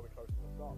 we're close to the start.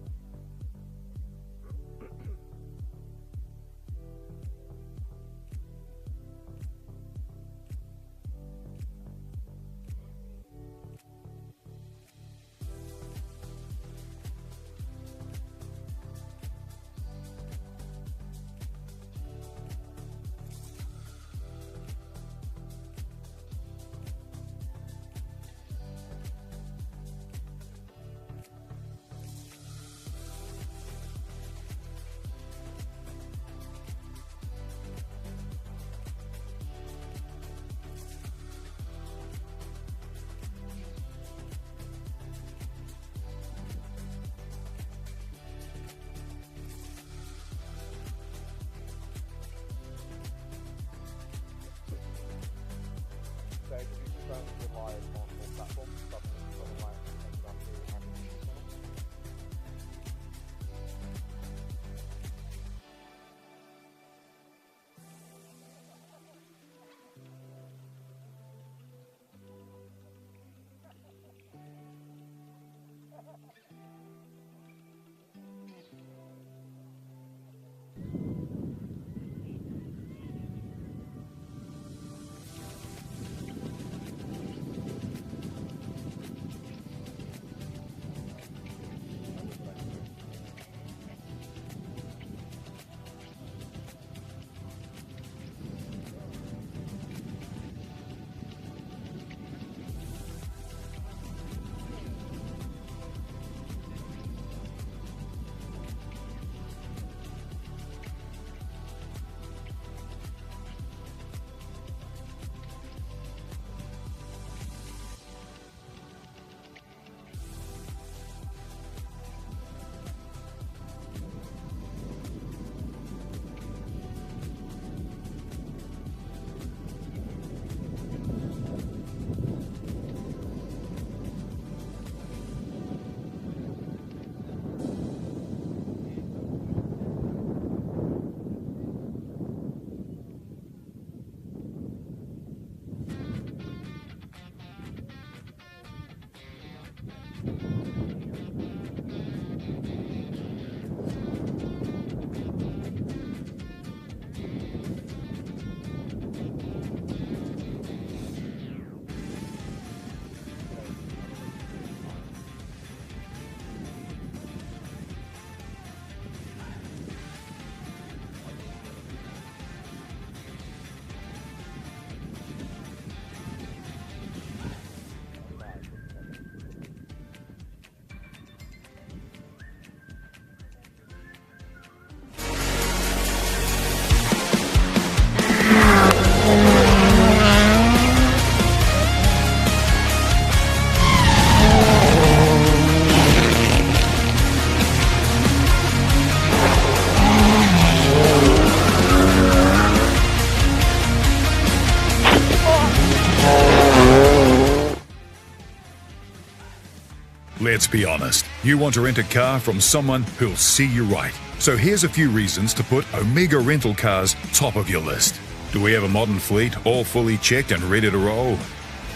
Let's be honest, you want to rent a car from someone who'll see you right. So here's a few reasons to put Omega Rental Cars top of your list. Do we have a modern fleet, all fully checked and ready to roll?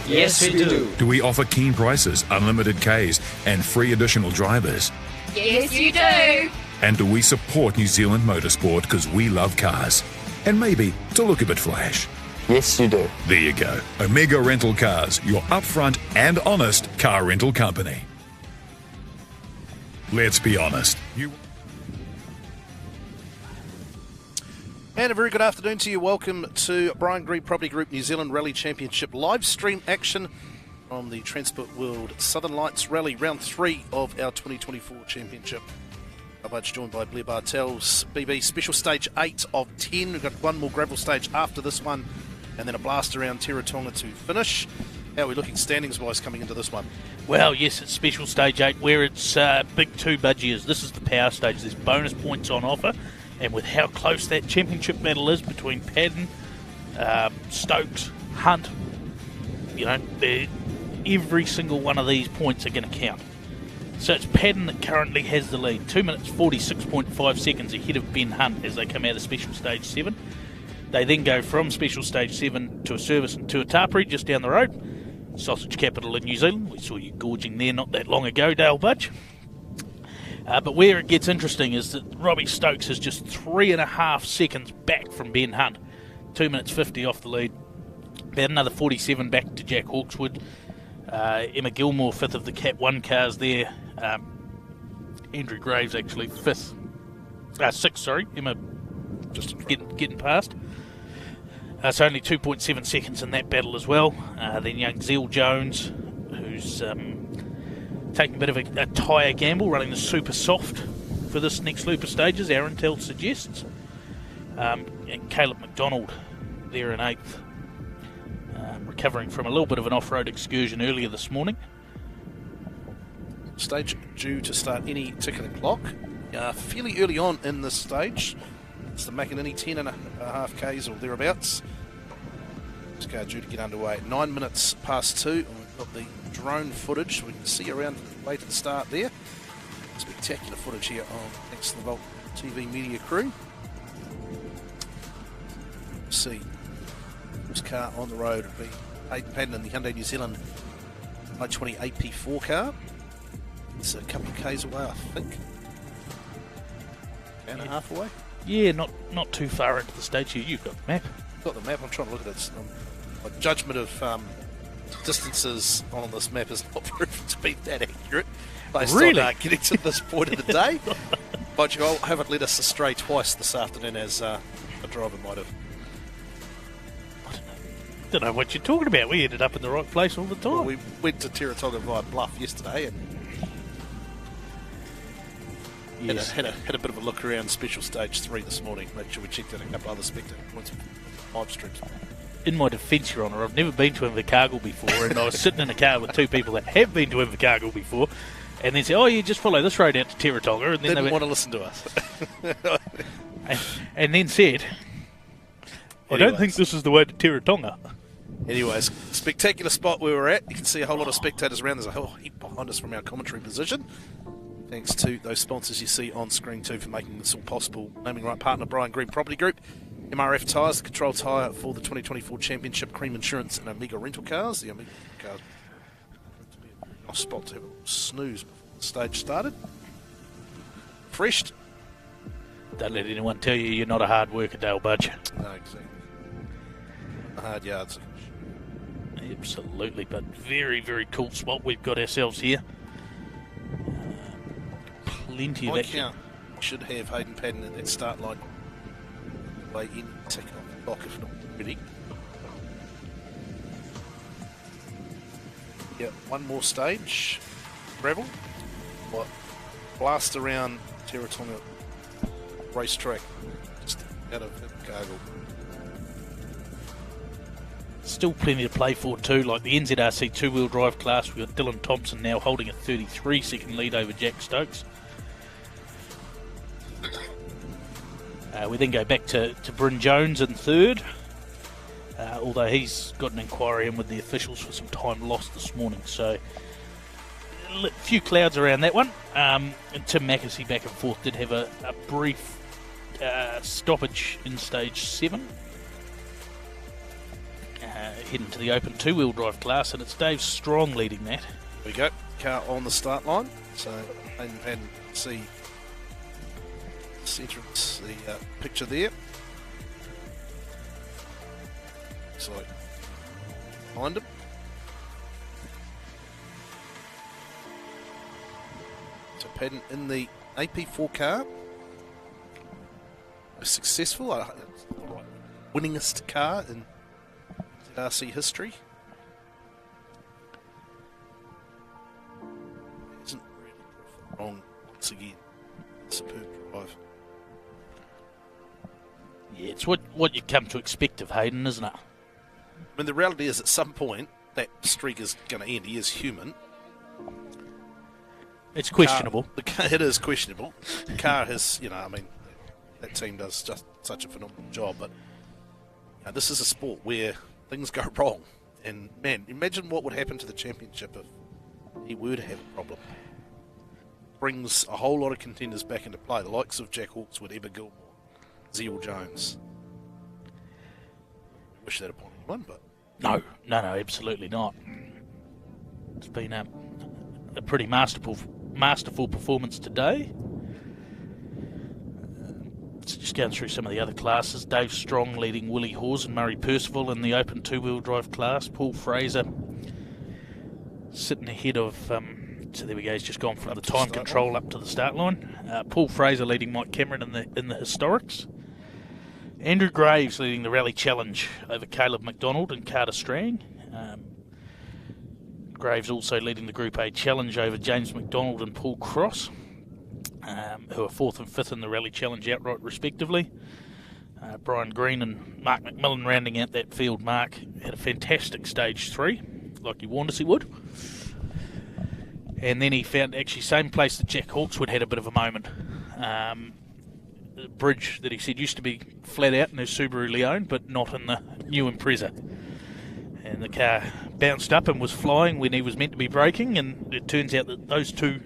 Yes, we do. Do we offer keen prices, unlimited Ks, and free additional drivers? Yes, you do. And do we support New Zealand motorsport because we love cars? And maybe to look a bit flash. Yes, you do. There you go. Omega Rental Cars, your upfront and honest car rental company. Let's be honest. And a very good afternoon to you. Welcome to Brian Green Property Group New Zealand Rally Championship live stream action from the Transport World Southern Lights Rally, round 3 of our 2024 championship. I'm joined by Blair Bartels, BB Special Stage 8 of 10. We've got one more gravel stage after this one, and then a blast around Teretonga to finish. How are we looking standings-wise coming into this one? Well, yes, it's Special Stage 8 where it's big two budgies. This is the power stage. There's bonus points on offer. And with how close that championship battle is between Paddon, Stokes, Hunt, you know, every single one of these points are going to count. So it's Paddon that currently has the lead. 2 minutes 46.5 seconds ahead of Ben Hunt as they come out of Special Stage 7. They then go from Special Stage 7 to a service in Tuatapere just down the road. Sausage capital in New Zealand. We saw you gorging there not that long ago, Dale Budge. But where it gets interesting is that Robbie Stokes is just 3.5 seconds back from Ben Hunt. 2 minutes 50 off the lead. About another 47 back to Jack Hawkswood. Emma Gilmore, 5th of the Cat 1 cars there. Andrew Graves actually 6th, sorry. Emma just getting past. So only 2.7 seconds in that battle as well. Then young Zeel Jones, who's taking a bit of a tyre gamble, running the super soft for this next loop of stages, our intel suggests. And Caleb McDonald there in 8th, recovering from a little bit of an off-road excursion earlier this morning. Stage due to start any ticking clock. Fairly early on in this stage. It's the McInerney 10.5 Ks or thereabouts. This car due to get underway at 9 minutes past 2. And we've got the drone footage we can see around late at the start there. Spectacular footage here on Next to the Vault TV media crew. See this car on the road would be Hayden Padden in the Hyundai New Zealand I-20 AP4 car. It's a couple of Ks away, I think. And a half away. Yeah, not too far into the stage here. You've got the map. Got the map. I'm trying to look at it. My judgment of distances on this map is not proven to be that accurate. Based on getting to this point of the day. But you haven't led us astray twice this afternoon as a driver might have. I don't know what you're talking about. We ended up in the right place all the time. Well, we went to Teretonga via Bluff yesterday and yes. had a bit of a look around Special Stage 3 this morning. Made sure we checked out a couple other spectator points of live streams. In my defence, Your Honour, I've never been to Invercargill before, and I was sitting in a car with two people that have been to Invercargill before, and then said, "Oh, you just follow this road out to Teretonga," and then Didn't they want to listen to us. and then said, "I don't think this is the way to Teretonga." Anyways, spectacular spot where we're at. You can see a whole lot of spectators around. There's a whole heap behind us from our commentary position. Thanks to those sponsors you see on screen too for making this all possible. Naming right partner Brian Green Property Group, MRF Tyres, the control tyre for the 2024 Championship, Cream Insurance and Omega Rental Cars. The Omega Cars to be a nice spot to have a snooze before the stage started. Refreshed. Don't let anyone tell you you're not a hard worker, Dale Budge. No, exactly. Hard yards. Absolutely, but very, very cool spot we've got ourselves here. Plenty of action. Should have Hayden Padden at that start line. Way in, tick off the clock if not ready. Yeah, one more stage. Gravel. Blast around Teretonga racetrack. Just out of Invercargill. Still plenty to play for too, like the NZRC two-wheel drive class. We've got Dylan Thompson now holding a 33-second lead over Jack Stokes. We then go back to Bryn Jones in 3rd, although he's got an inquiry in with the officials for some time lost this morning, so a few clouds around that one. And Tim Mackesy back and forth did have a brief stoppage in stage 7. Heading to the open two-wheel drive class, and it's Dave Strong leading that. There we go, car on the start line. So, and see entrance, the picture there. Looks like behind him. So Padden in the AP4 car. Successful, winningest car in RC history. Isn't really wrong once again. Superb drive. Yeah, it's what you come to expect of Hayden, isn't it? I mean, the reality is at some point that streak is going to end. He is human. It's questionable. It is questionable. The car has, that team does just such a phenomenal job. But this is a sport where things go wrong. And, man, imagine what would happen to the championship if he were to have a problem. Brings a whole lot of contenders back into play, the likes of Jack Hawkswood, Emma Gilmore, Zeel Jones. I wish that upon anyone, but... No, absolutely not. It's been a pretty masterful masterful performance today. So just going through some of the other classes. Dave Strong leading Willie Hawes and Murray Percival in the open two-wheel drive class. Paul Fraser sitting ahead of... so there we go, he's just gone from the time control up to the start line. Paul Fraser leading Mike Cameron in the historics. Andrew Graves leading the Rally Challenge over Caleb McDonald and Carter Strang. Graves also leading the Group A Challenge over James McDonald and Paul Cross, who are 4th and 5th in the Rally Challenge outright respectively. Brian Green and Mark McMillan rounding out that field. Mark had a fantastic stage 3, like he warned us he would. And then he found actually same place that Jack Hawkswood had a bit of a moment. The bridge that he said used to be flat out in his Subaru Leone, but not in the new Impreza. And the car bounced up and was flying when he was meant to be braking, and it turns out that those two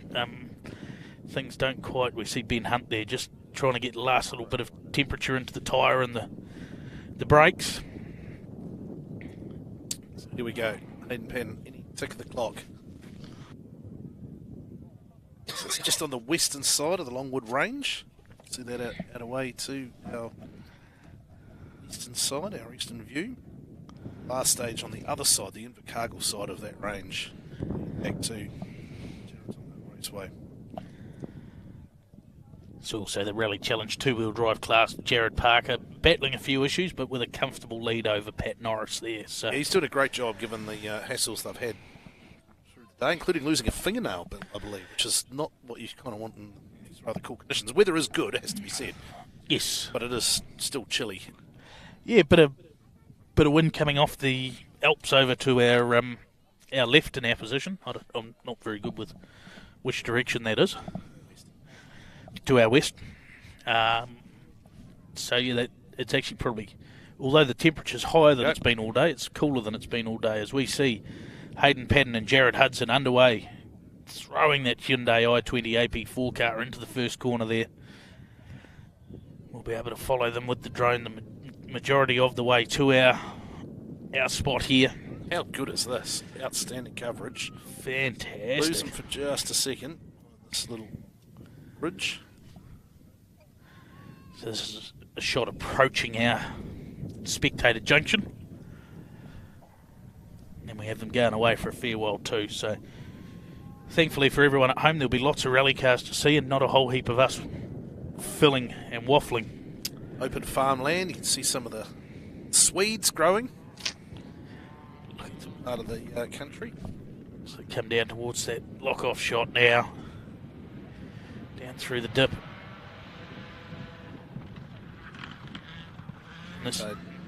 things don't quite... We see Ben Hunt there just trying to get the last little bit of temperature into the tyre and the brakes. So here we go. Hayden Penn, any tick of the clock. So it's just on the western side of the Longwood Range. See that out away to our eastern side, our eastern view. Last stage on the other side, the Invercargill side of that range. Back to Raceway. It's also the Rally Challenge two-wheel drive class. Jared Parker battling a few issues, but with a comfortable lead over Pat Norris there. So yeah, he's doing a great job given the hassles they've had through the day, including losing a fingernail, I believe, which is not what you kind of want in these rather cool conditions. The weather is good, it has to be said. Yes. But it is still chilly. Yeah, bit of wind coming off the Alps over to our left in our position. I'm not very good with which direction that is. To our west. So yeah, it's actually probably, although the temperature's higher than it's been all day, it's cooler than it's been all day, as we see Hayden Patton and Jared Hudson underway, throwing that Hyundai i20 AP4 car into the first corner there. We'll be able to follow them with the drone the majority of the way to our spot here. How good is this? Outstanding coverage. Fantastic. Lose them for just a second. This little bridge. So this is a shot approaching our spectator junction. And we have them going away for a fair while too. So thankfully for everyone at home, there'll be lots of rally cars to see and not a whole heap of us filling and waffling. Open farmland. You can see some of the Swedes growing. Part of the country. So come down towards that lock-off shot now. Down through the dip.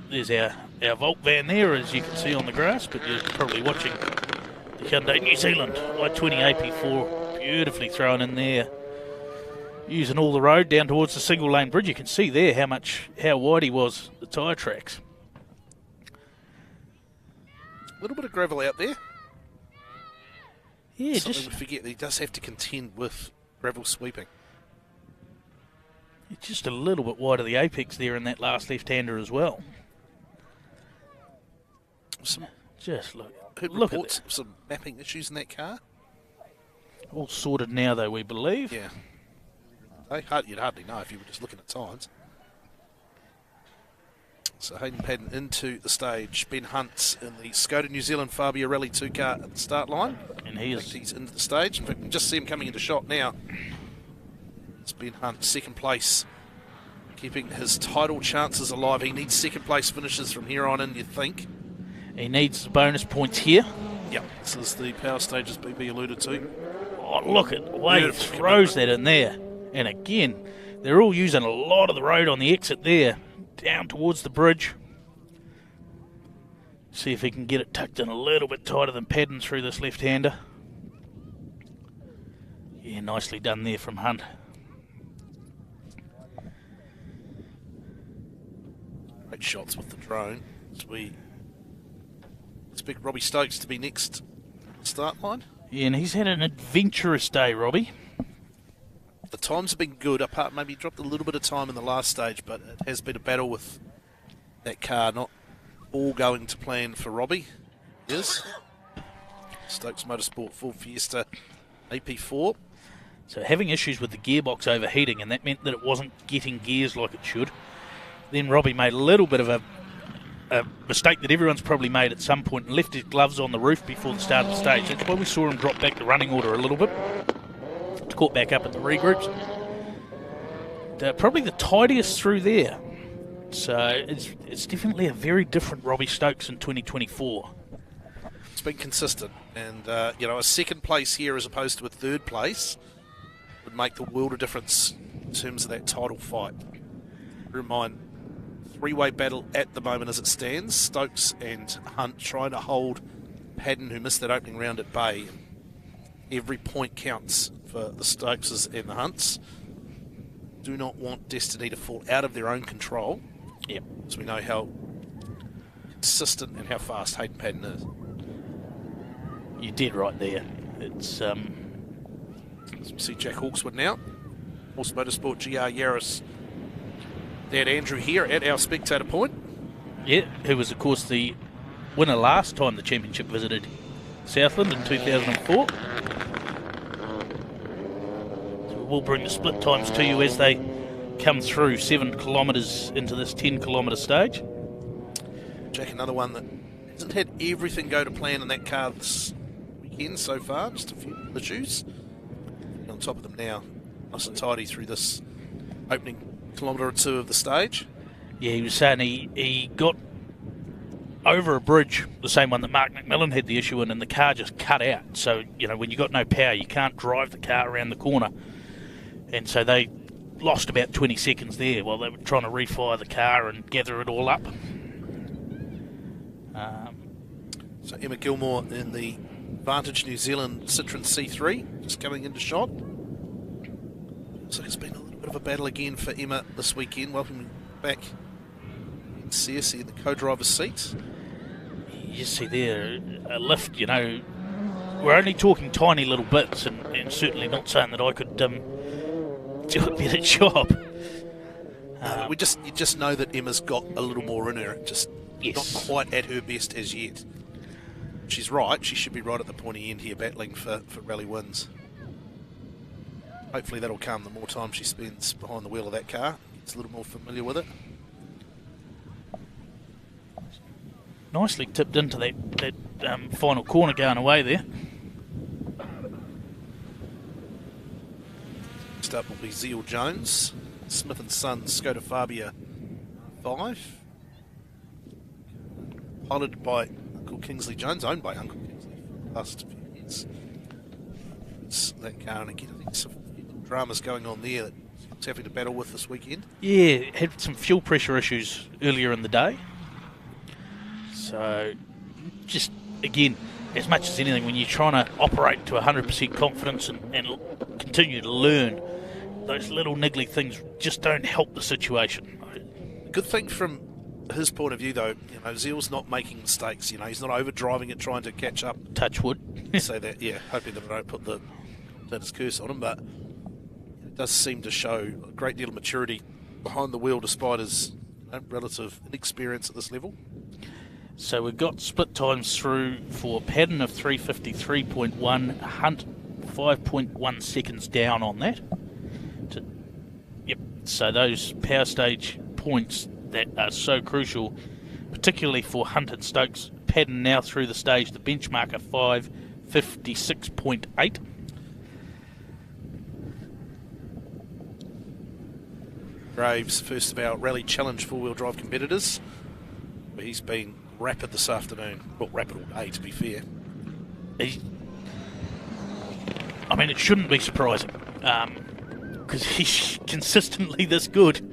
There's our Volt van there, as you can see on the grass, but you're probably watching the Hyundai New Zealand i20 AP4 beautifully thrown in there. Using all the road down towards the single lane bridge. You can see there how wide he was, the tyre tracks. A little bit of gravel out there. Yeah, Something we forget that he does have to contend with gravel sweeping. Just a little bit wide of the apex there in that last left-hander as well. Just look Reports of some mapping issues in that car. All sorted now, though, we believe. Yeah. You'd hardly know if you were just looking at times. So Hayden Padden into the stage. Ben Hunt's in the Skoda New Zealand Fabia Rally 2 car at the start line. And he's into the stage. In fact, we can just see him coming into shot now. It's Ben Hunt, second place, keeping his title chances alive. He needs second place finishes from here on in, you think. He needs the bonus points here. Yep, this is the power stage as BB alluded to. Oh, look at the way he throws that in there. And again, they're all using a lot of the road on the exit there, down towards the bridge. See if he can get it tucked in a little bit tighter than Padden through this left-hander. Yeah, nicely done there from Hunt. Great shots with the drone. As we expect Robbie Stokes to be next start line. Yeah, and he's had an adventurous day, Robbie. The times have been good, apart maybe dropped a little bit of time in the last stage, but it has been a battle with that car, not all going to plan for Robbie. Yes. Stokes Motorsport Full Fiesta AP4. So having issues with the gearbox overheating, and that meant that it wasn't getting gears like it should. Then Robbie made a little bit of a mistake that everyone's probably made at some point and left his gloves on the roof before the start of the stage. That's why we saw him drop back the running order a little bit. Caught back up at the regroups. Probably the tidiest through there. So it's definitely a very different Robbie Stokes in 2024. It's been consistent, and a second place here as opposed to a third place would make the world of difference in terms of that title fight. Remind, three-way battle at the moment as it stands. Stokes and Hunt trying to hold Padden, who missed that opening round at bay. Every point counts for the Stokeses and the Hunts. Do not want destiny to fall out of their own control. Yep. So we know how consistent and how fast Hayden Padden is. You did right there. It's we see Jack Hawkswood now. Horse Motorsport GR Yaris. Dad Andrew here at our spectator point. Yeah, who was of course the winner last time the championship visited Southland in 2004. So we'll bring the split times to you as they come through 7 kilometres into this 10 kilometre stage. Jack, another one that hasn't had everything go to plan in that car this weekend so far, just a few issues. On top of them now, nice and tidy through this opening kilometre or two of the stage. Yeah, he was saying he got over a bridge, the same one that Mark McMillan had the issue in, and the car just cut out. So, when you got no power, you can't drive the car around the corner. And so they lost about 20 seconds there while they were trying to refire the car and gather it all up. So Emma Gilmore in the Vantage New Zealand Citroen C3, just coming into shot. So it's been a little bit of a battle again for Emma this weekend. Welcome back in CSE in the co-driver's seat. You see there, a lift, we're only talking tiny little bits, and certainly not saying that I could do a better job. You just know that Emma's got a little more in her, just yes. Not quite at her best as yet. She's right, she should be right at the pointy end here battling for rally wins. Hopefully that'll come the more time she spends behind the wheel of that car, gets a little more familiar with it. Nicely tipped into that final corner going away there. Next up will be Zeal Jones, Smith & Sons Skoda Fabia 5. Piloted by Uncle Kingsley Jones, owned by Uncle Kingsley for the last few years. It's that car, and again, I think some dramas going on there that he's having to battle with this weekend. Yeah, had some fuel pressure issues earlier in the day. So, just, again, as much as anything, when you're trying to operate to 100% confidence and continue to learn, those little niggly things just don't help the situation. Good thing from his point of view, though, Zeal's not making mistakes. He's not overdriving it, trying to catch up. Touch wood. Say that, yeah, hoping that I don't put the latest curse on him, but it does seem to show a great deal of maturity behind the wheel despite his relative inexperience at this level. So we've got split times through for Padden of 3:53.1, Hunt 5.1 seconds down on that. Yep, so those power stage points that are so crucial, particularly for Hunt and Stokes. Padden now through the stage, the benchmark of 5:56.8. Graves, first of our Rally Challenge four-wheel drive competitors. He's been rapid this afternoon. Well, rapid all day, to be fair. It shouldn't be surprising, because he's consistently this good.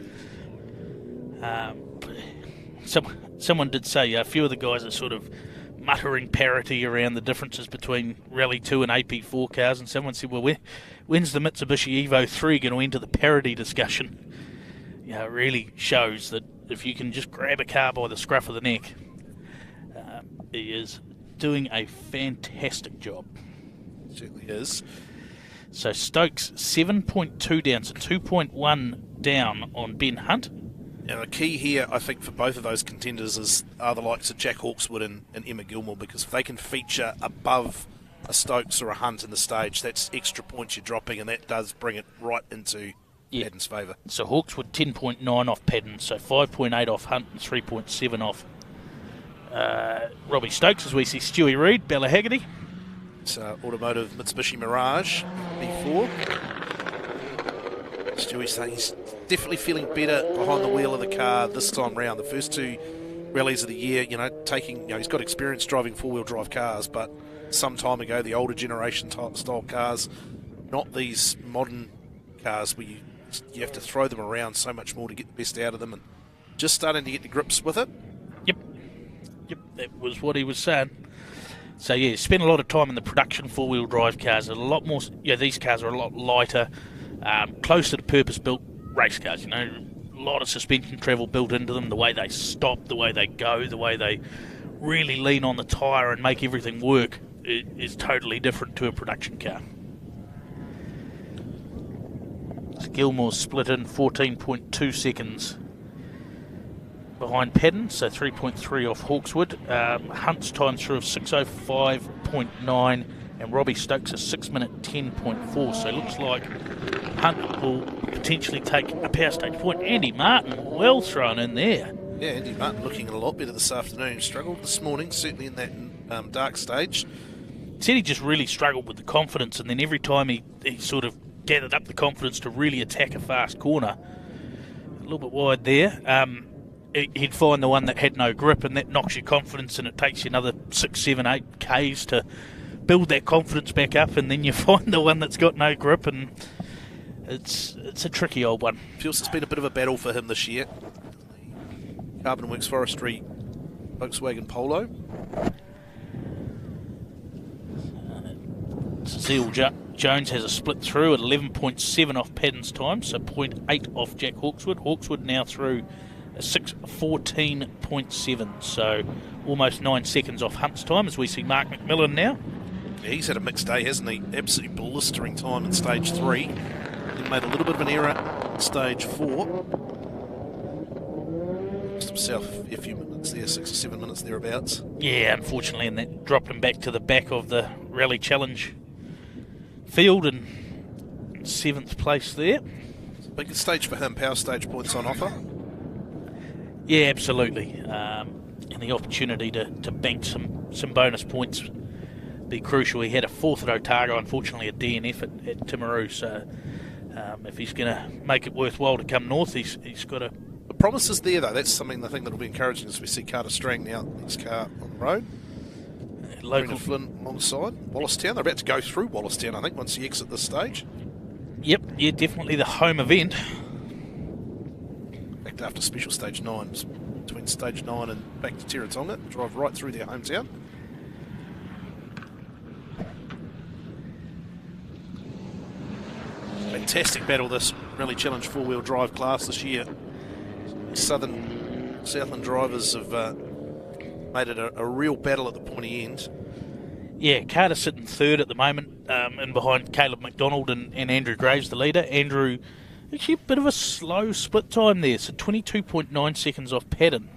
Someone did say a few of the guys are sort of muttering parity around the differences between Rally 2 and AP4 cars, and someone said, well, when's the Mitsubishi Evo 3 going to enter the parity discussion? It really shows that if you can just grab a car by the scruff of the neck, he is doing a fantastic job. Certainly is. So Stokes 7.2 down, so 2.1 down on Ben Hunt. Now, the key here, I think, for both of those contenders are the likes of Jack Hawkswood and Emma Gilmore, because if they can feature above a Stokes or a Hunt in the stage, that's extra points you're dropping, and that does bring it right into Paddon's favour. So Hawkswood 10.9 off Paddon, so 5.8 off Hunt and 3.7 off Robbie Stokes, as we see Stewie Reid, Bella Haggerty. It's automotive Mitsubishi Mirage B4. Stewie's saying he's definitely feeling better behind the wheel of the car this time round. The first two rallies of the year, he's got experience driving four-wheel drive cars, but some time ago, the older generation style cars, not these modern cars where you have to throw them around so much more to get the best out of them, and just starting to get to grips with it. Yep, that was what he was saying. So yeah, spent a lot of time in the production four-wheel drive cars. A lot more. These cars are a lot lighter, closer to purpose-built race cars. A lot of suspension travel built into them. The way they stop, the way they go, the way they really lean on the tyre and make everything work is totally different to a production car. Gilmore's split in 14.2 seconds behind Paddon, so 3.3 off Hawkswood. Hunt's time through of 6:05.9, and Robbie Stokes a 6 minute 10.4. So it looks like Hunt will potentially take a power stage point. Andy Martin, well thrown in there. Yeah, Andy Martin looking a lot better this afternoon. Struggled this morning, certainly in that dark stage. Said he just really struggled with the confidence, and then every time he sort of gathered up the confidence to really attack a fast corner, a little bit wide there, he'd find the one that had no grip, and that knocks your confidence, and it takes you another 6, 7, 8 Ks to build that confidence back up, and then you find the one that's got no grip, and it's a tricky old one. Feels it's been a bit of a battle for him this year. Carbon Works Forestry Volkswagen Polo. Cecile Jones has a split through at 11.7 off Paddon's time, so 0.8 off Jack Hawkswood. Hawkswood now through 6:14.7, so almost 9 seconds off Hunt's time, as we see Mark McMillan now. Yeah, he's had a mixed day, hasn't he? Absolutely blistering time in stage 3. He made a little bit of an error in stage 4. Lost himself a few minutes there, 6 or 7 minutes thereabouts. Yeah, unfortunately, and that dropped him back to the back of the Rally Challenge field in 7th place there. Big stage for him, power stage points on offer. Yeah, absolutely. And the opportunity to bank some bonus points be crucial. He had a 4th at Otago, unfortunately a DNF at Timaru, so if he's going to make it worthwhile to come north, he's got to... The promise is there, though. That's something I think that will be encouraging as we see Carter Strang now, his car on the road. Local Flynn alongside Wallacetown. They're about to go through Wallacetown, I think, once you exit this stage. Yep, yeah, definitely the home event. Back after special stage 9, between stage 9 and back to Tiratonga, drive right through their hometown. Fantastic battle, this Rally Challenge four-wheel drive class this year. Southland drivers have made it a real battle at the pointy end. Yeah, Carter sitting 3rd at the moment, and behind Caleb McDonald and Andrew Graves, the leader. Andrew, actually a bit of a slow split time there, so 22.9 seconds off Paddon.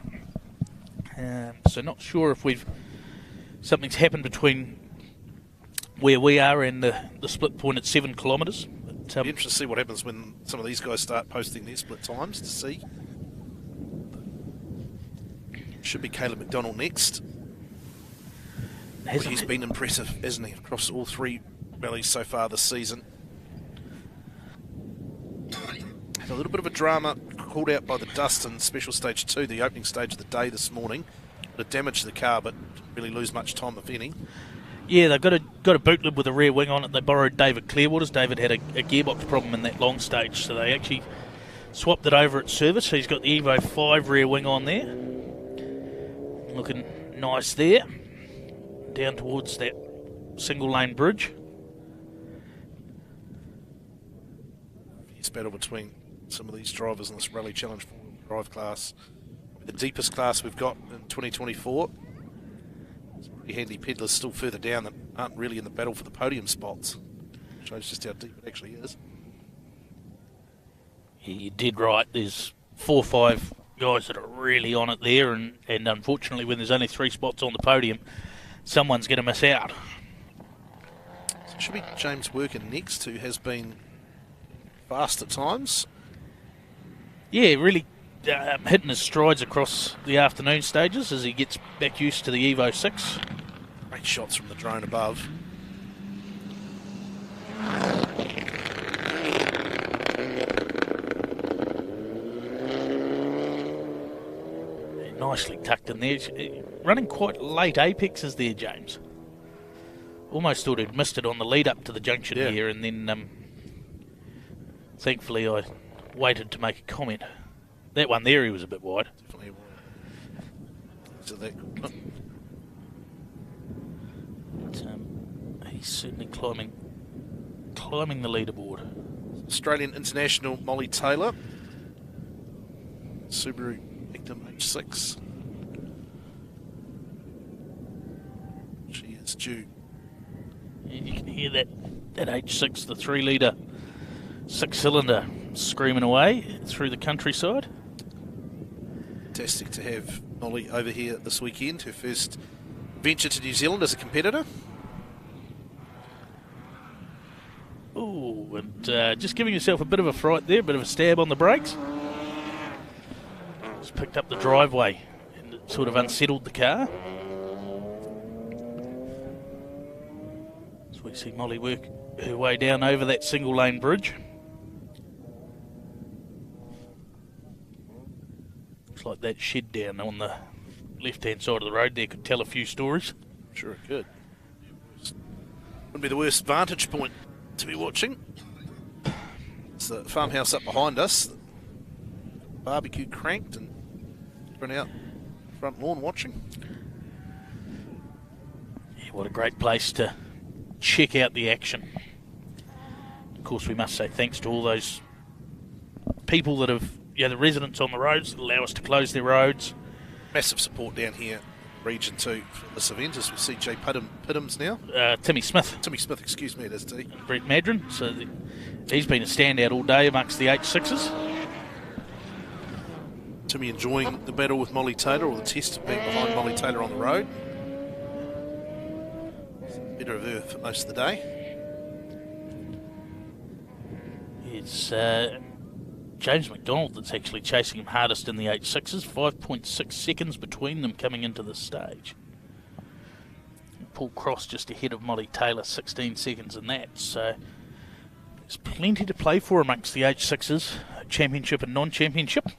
So not sure if something's happened between where we are and the split point at 7 kilometres. Be interesting to see what happens when some of these guys start posting their split times to see. Should be Caleb McDonald next. He's been impressive, hasn't he, across all 3 rallies so far this season. Had a little bit of a drama called out by the dust in Special Stage 2, the opening stage of the day this morning. It damaged the car, but didn't really lose much time, if any. Yeah, they've got a boot lid with a rear wing on it. They borrowed David Clearwater's. David had a gearbox problem in that long stage, so they actually swapped it over at service. So he's got the Evo 5 rear wing on there. Looking nice there. Down towards that single lane bridge. Fierce battle between some of these drivers in this Rally Challenge 4-wheel drive class. The deepest class we've got in 2024. Some pretty handy peddlers still further down that aren't really in the battle for the podium spots. Shows just how deep it actually is. Yeah, you did right. There's 4 or 5 guys that are really on it there, and unfortunately when there's only 3 spots on the podium, someone's going to miss out. Should be James Worker next, who has been fast at times. Yeah, really hitting his strides across the afternoon stages as he gets back used to the Evo 6. Great shots from the drone above. Nicely tucked in there. Running quite late apexes there, James. Almost thought he'd missed it on the lead up to the junction here, and then thankfully I waited to make a comment. That one there, he was a bit wide. Definitely. So that, he's certainly climbing the leaderboard. Australian international Molly Taylor. Subaru Victim H6. She is due. And you can hear that H6, the 3-litre 6-cylinder, screaming away through the countryside. Fantastic to have Molly over here this weekend. Her first venture to New Zealand as a competitor. Ooh, and just giving yourself a bit of a fright there, a bit of a stab on the brakes. Just picked up the driveway and it sort of unsettled the car. So we see Molly work her way down over that single lane bridge. Looks like that shed down on the left-hand side of the road there could tell a few stories. Sure it could. Wouldn't be the worst vantage point to be watching. It's the farmhouse up behind us. Barbecue cranked and run out front lawn watching. Yeah, what a great place to check out the action. Of course, we must say thanks to all those people that have, the residents on the roads that allow us to close their roads. Massive support down here, Region 2, for this event, as we see Jay Pittams now. Timmy Smith, excuse me, it is T. Brett Madron. So he's been a standout all day amongst the H6s. Timmy enjoying the battle with Molly Taylor, or the test of being behind Molly Taylor on the road. Better of her for most of the day. It's James McDonald that's actually chasing him hardest in the H6s. 5.6 seconds between them coming into the stage. Paul Cross just ahead of Molly Taylor, 16 seconds in that. So there's plenty to play for amongst the H6s, championship and non-championship.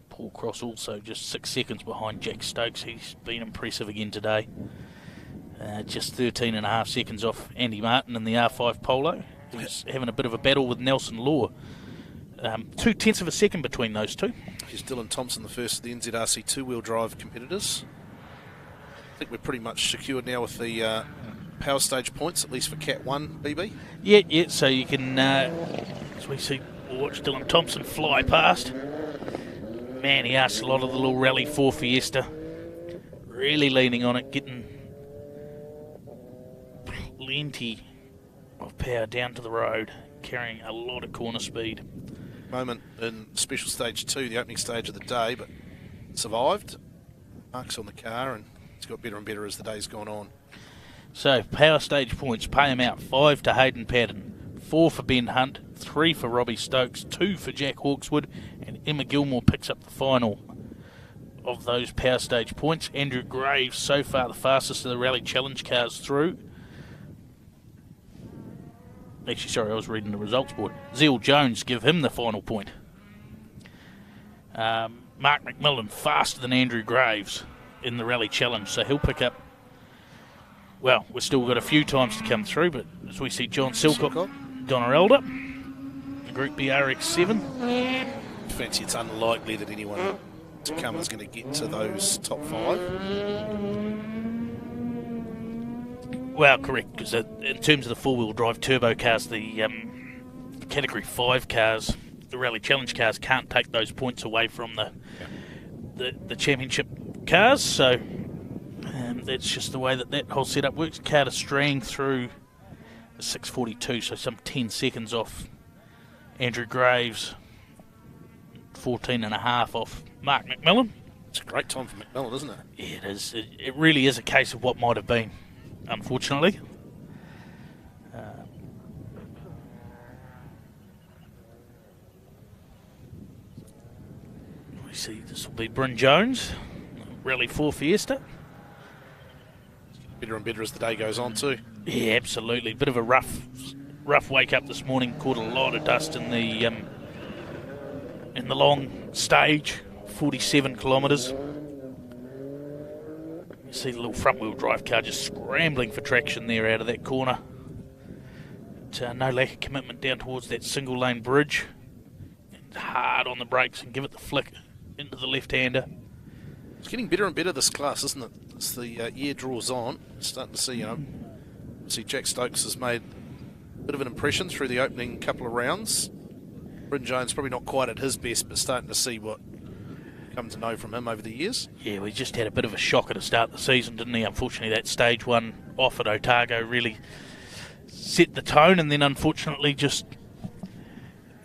Paul Cross also just 6 seconds behind Jack Stokes. He's been impressive again today. Just 13.5 seconds off Andy Martin in the R5 Polo. He's having a bit of a battle with Nelson Law. 0.2 of a second between those two. Here's Dylan Thompson, the first of the NZRC two-wheel drive competitors. I think we're pretty much secured now with the power stage points, at least for Cat 1, BB. Yeah, so you can, as we see, we'll watch Dylan Thompson fly past. Man, he asks a lot of the little Rally 4 Fiesta. Really leaning on it, getting plenty of power down to the road, carrying a lot of corner speed. Moment in special stage 2, the opening stage of the day, but survived. Marks on the car, and it's got better and better as the day's gone on. So, power stage points, pay him out. 5 to Hayden Patton, 4 for Ben Hunt, 3 for Robbie Stokes, 2 for Jack Hawkswood, and Emma Gilmore picks up the final of those power stage points. Andrew Graves, so far the fastest of the Rally Challenge cars through. Actually, sorry, I was reading the results board. Zeal Jones give him the final point. Mark McMillan faster than Andrew Graves in the Rally Challenge, so he'll pick up. Well, we've still got a few times to come through, but as we see John Silcock, Donna Elder, Group B RX7. Fancy it's unlikely that anyone to come is going to get to those top 5. Well, correct, because in terms of the four-wheel drive turbo cars, the Category 5 cars, the Rally Challenge cars, can't take those points away from the championship cars, so that's just the way that whole setup works. Carter Strang through the 6:42, so some 10 seconds off Andrew Graves, 14.5 off Mark McMillan. It's a great time for McMillan, isn't it? Yeah, it is. It really is a case of what might have been, unfortunately. We see this will be Bryn Jones, Rally 4 Fiesta. Better and better as the day goes on too. Yeah, absolutely. Bit of a rough wake up this morning. Caught a lot of dust in the long stage, 47 kilometres. You see the little front wheel drive car just scrambling for traction there out of that corner. But, no lack of commitment down towards that single lane bridge. And hard on the brakes and give it the flick into the left-hander. It's getting better and better, this class, isn't it? As the year draws on, starting to see, see Jack Stokes has made a bit of an impression through the opening couple of rounds. Bryn Jones probably not quite at his best, but starting to see what come to know from him over the years. Yeah, we just had a bit of a shocker to start the season, didn't he? Unfortunately, that stage one off at Otago really set the tone, and then unfortunately just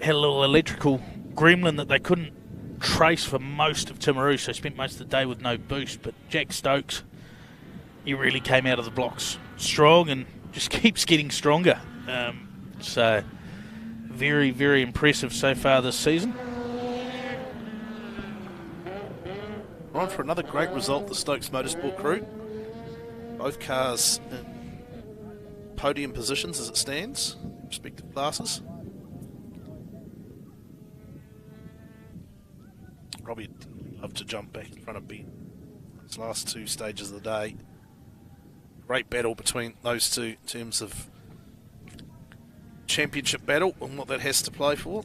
had a little electrical gremlin that they couldn't trace for most of Timaru, so spent most of the day with no boost. But Jack Stokes, he really came out of the blocks strong and just keeps getting stronger. So very, very impressive so far this season. On for another great result, the Stokes Motorsport crew. Both cars in podium positions as it stands, respective classes. Robbie would love to jump back in front of Ben. Those last two stages of the day. Great battle between those two in terms of championship battle and what that has to play for.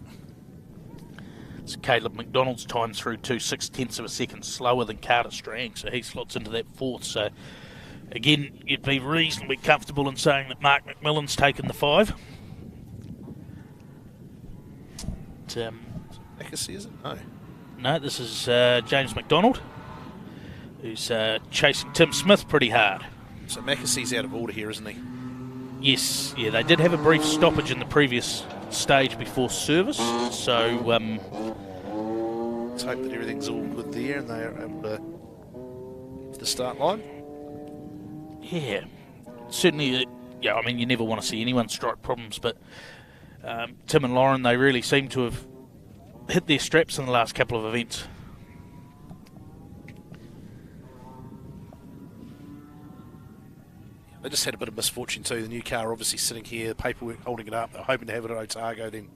It's Caleb McDonald's time through to 0.6 of a second slower than Carter Strang, so he slots into that fourth. So again, you'd be reasonably comfortable in saying that Mark McMillan's taken the 5. Legacy, is it? No. No, this is James McDonald, who's chasing Tim Smith pretty hard. So Mackessy's out of order here, isn't he? Yes, yeah, they did have a brief stoppage in the previous stage before service, so let's hope that everything's all good there and they are able to get to the start line. yeah, certainly, yeah, I mean, you never want to see anyone strike problems, but Tim and Lauren, they really seem to have hit their straps in the last couple of events. They just had a bit of misfortune too. The new car obviously sitting here, paperwork holding it up. They're hoping to have it at Otago, then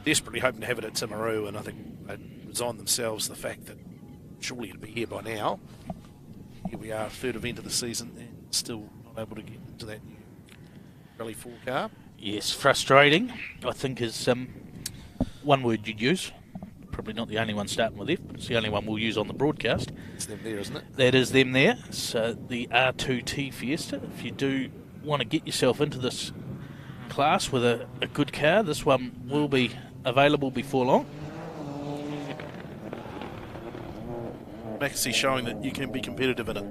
desperately hoping to have it at Timaru, and I think they resigned themselves to the fact that surely it'd be here by now. Here we are, third event of the season, and still not able to get into that new Rally 4 car. Yes, frustrating, I think, is one word you'd use. Probably not the only one starting with F, but it's the only one we'll use on the broadcast. It's them there, isn't it? That is them there. So the R2T Fiesta, if you do want to get yourself into this class with a good car, this one will be available before long. Mackesy showing that you can be competitive in it.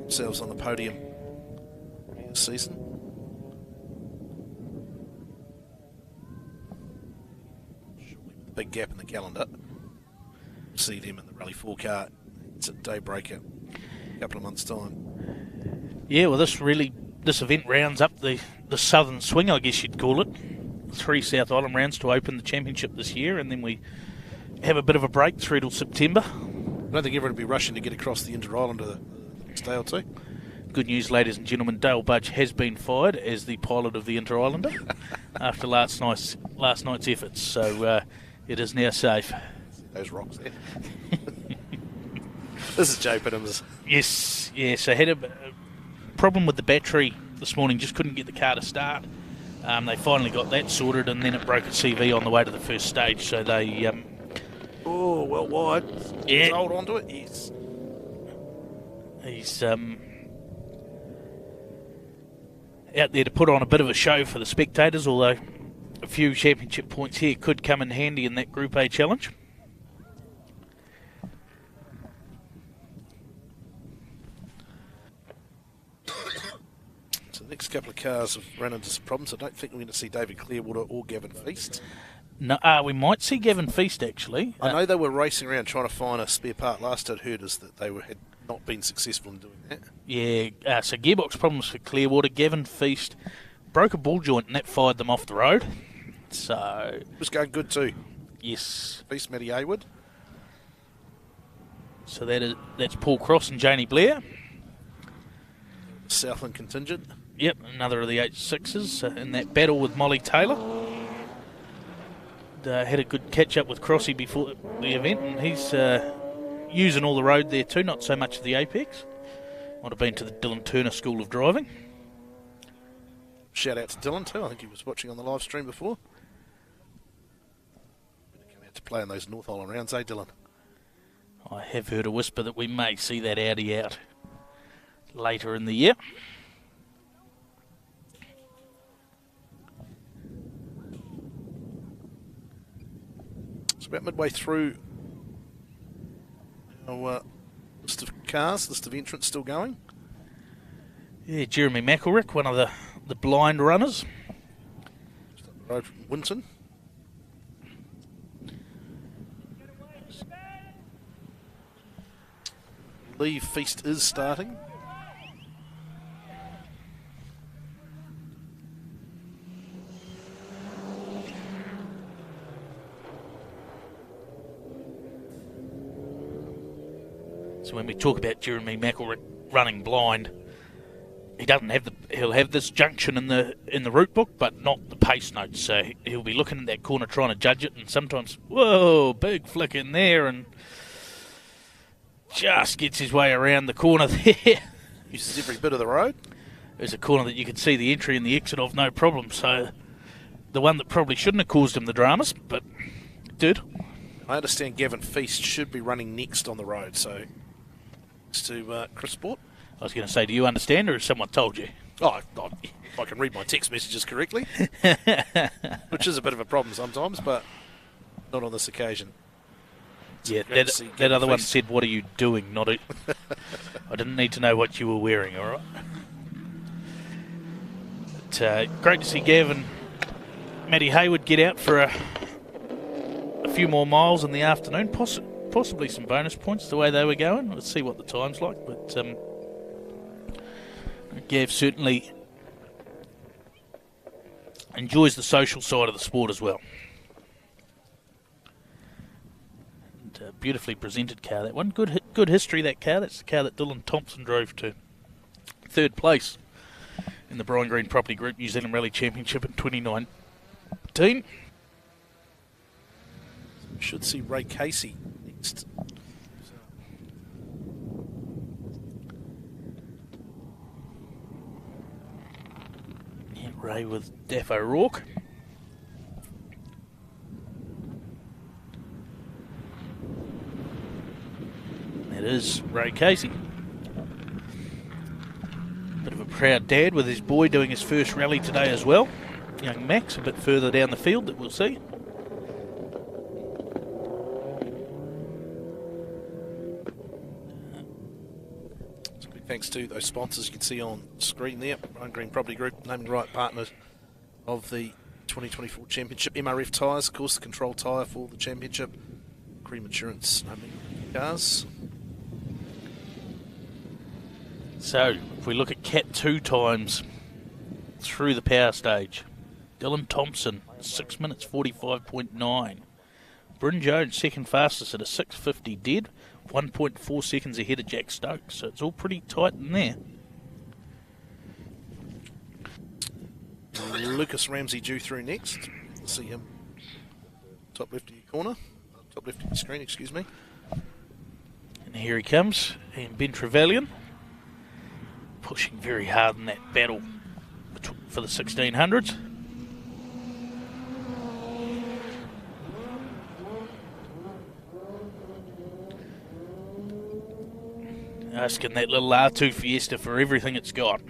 Themselves on the podium this season. Big gap in the calendar. See them in the Rally 4 car. It's a daybreaker in a couple of months' time. Yeah, well, this event rounds up the southern swing, I guess you'd call it. 3 South Island rounds to open the championship this year, and then we have a bit of a break through till September. I don't think everyone will be rushing to get across the Inter-Island the next day or two. Good news, ladies and gentlemen, Dale Budge has been fired as the pilot of the Inter-Islander after last night's efforts, so it is now safe. Those rocks there. This is Joe Pittham's. Yes, I had a problem with the battery this morning, just couldn't get the car to start. They finally got that sorted, and then it broke a CV on the way to the first stage, so they... oh, well wide. Yeah. Let's hold on to it, yes. He's out there to put on a bit of a show for the spectators, although a few championship points here could come in handy in that Group A challenge. So the next couple of cars have run into some problems. I don't think we're going to see David Clearwater or Gavin Feast. No, we might see Gavin Feast, actually. I know they were racing around trying to find a spare part. Last I'd heard is that they had not been successful in doing that. Yeah, so gearbox problems for Clearwater. Gavin Feast broke a ball joint and that fired them off the road. So It was going good too. yes, Feast, Matty Hayward. so that's Paul Cross and Janie Blair. Southland contingent. Yep, another of the 8-6s in that battle with Molly Taylor. Had a good catch-up with Crossy before the event, and he's using all the road there too, not so much of the Apex. Might have been to the Dylan Turner School of Driving. Shout out to Dylan too. I think he was watching on the live stream before. Better come out to play on those North Island rounds, eh, Dylan? I have heard a whisper that we may see that Audi out later in the year. It's about midway through our list of cars, list of entrants still going. Yeah, Jeremy McElrick, one of the blind runners. Just up the road from Winton. Lee Feast is starting. So when we talk about Jeremy McElrick running blind, he doesn't have he'll have this junction in the route book, but not the pace notes. So he'll be looking at that corner trying to judge it, and sometimes, whoa, big flick in there, and just gets his way around the corner there. Uses every bit of the road. There's a corner that you can see the entry and the exit of, no problem. So the one that probably shouldn't have caused him the dramas, but did. I understand Gavin Feast should be running next on the road, so next to Chris Sport. I was going to say, do you understand, or has someone told you? Oh, if I can read my text messages correctly, which is a bit of a problem sometimes, but not on this occasion. Yeah, Great to see that Gavin other one Feast. said, what are you doing? Not it. I didn't need to know what you were wearing, all right? But, great to see Gav and Matty Hayward get out for a few more miles in the afternoon, possibly some bonus points the way they were going. Let's see what the time's like, but Gav certainly enjoys the social side of the sport as well. And a beautifully presented car, that one. Good history, that car. That's the car that Dylan Thompson drove to third place in the Brian Green Property Group New Zealand Rally Championship in 2019. Should see Ray Casey next. Yeah, Ray with Daff O'Rourke. That is Ray Casey. Bit of a proud dad with his boy doing his first rally today as well. Young Max a bit further down the field that we'll see. So big thanks to those sponsors you can see on screen there. Brian Green Property Group, naming right partner of the 2024 Championship. MRF Tyres, of course, the control tyre for the Championship. Cream Insurance, naming cars. So, if we look at Cat 2 times through the power stage, Dylan Thompson, 6 minutes 45.9. Bryn Jones, second fastest at a 6:50 dead, 1.4 seconds ahead of Jack Stokes. So it's all pretty tight in there. Lucas Ramsey due through next. We'll see him top left of your corner. Top left of your screen, excuse me. And here he comes, and Ben Trevelyan, pushing very hard in that battle for the 1600s. Asking that little R2 Fiesta for everything it's got.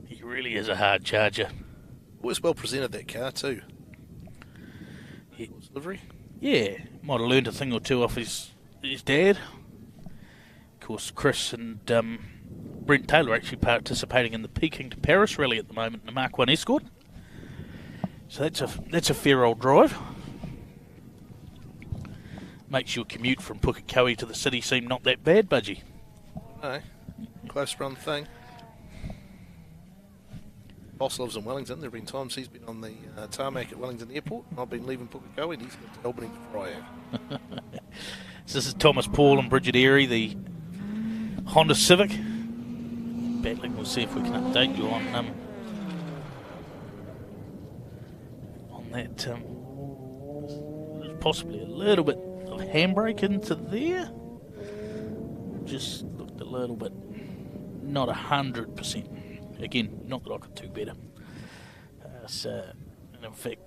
He really is a hard charger. Always well presented, that car too. He- Delivery. Yeah, might have learned a thing or two off his dad. Of course, Chris and Brent Taylor actually participating in the Peking to Paris rally at the moment in the Mark 1 Escort. So that's a fair old drive. Makes your commute from Pukekohe to the city seem not that bad, Budgie. No, close run thing. Boss lives in Wellington. There have been times he's been on the tarmac at Wellington Airport, and I've been leaving Pukekohe, and he's got to Albany before I am. So this is Thomas Paul and Bridget Airy, the Honda Civic. Battling, we'll see if we can update you on that. There's possibly a little bit of handbrake into there. Just looked a little bit, not 100%. Again, not that I could do better. In fact,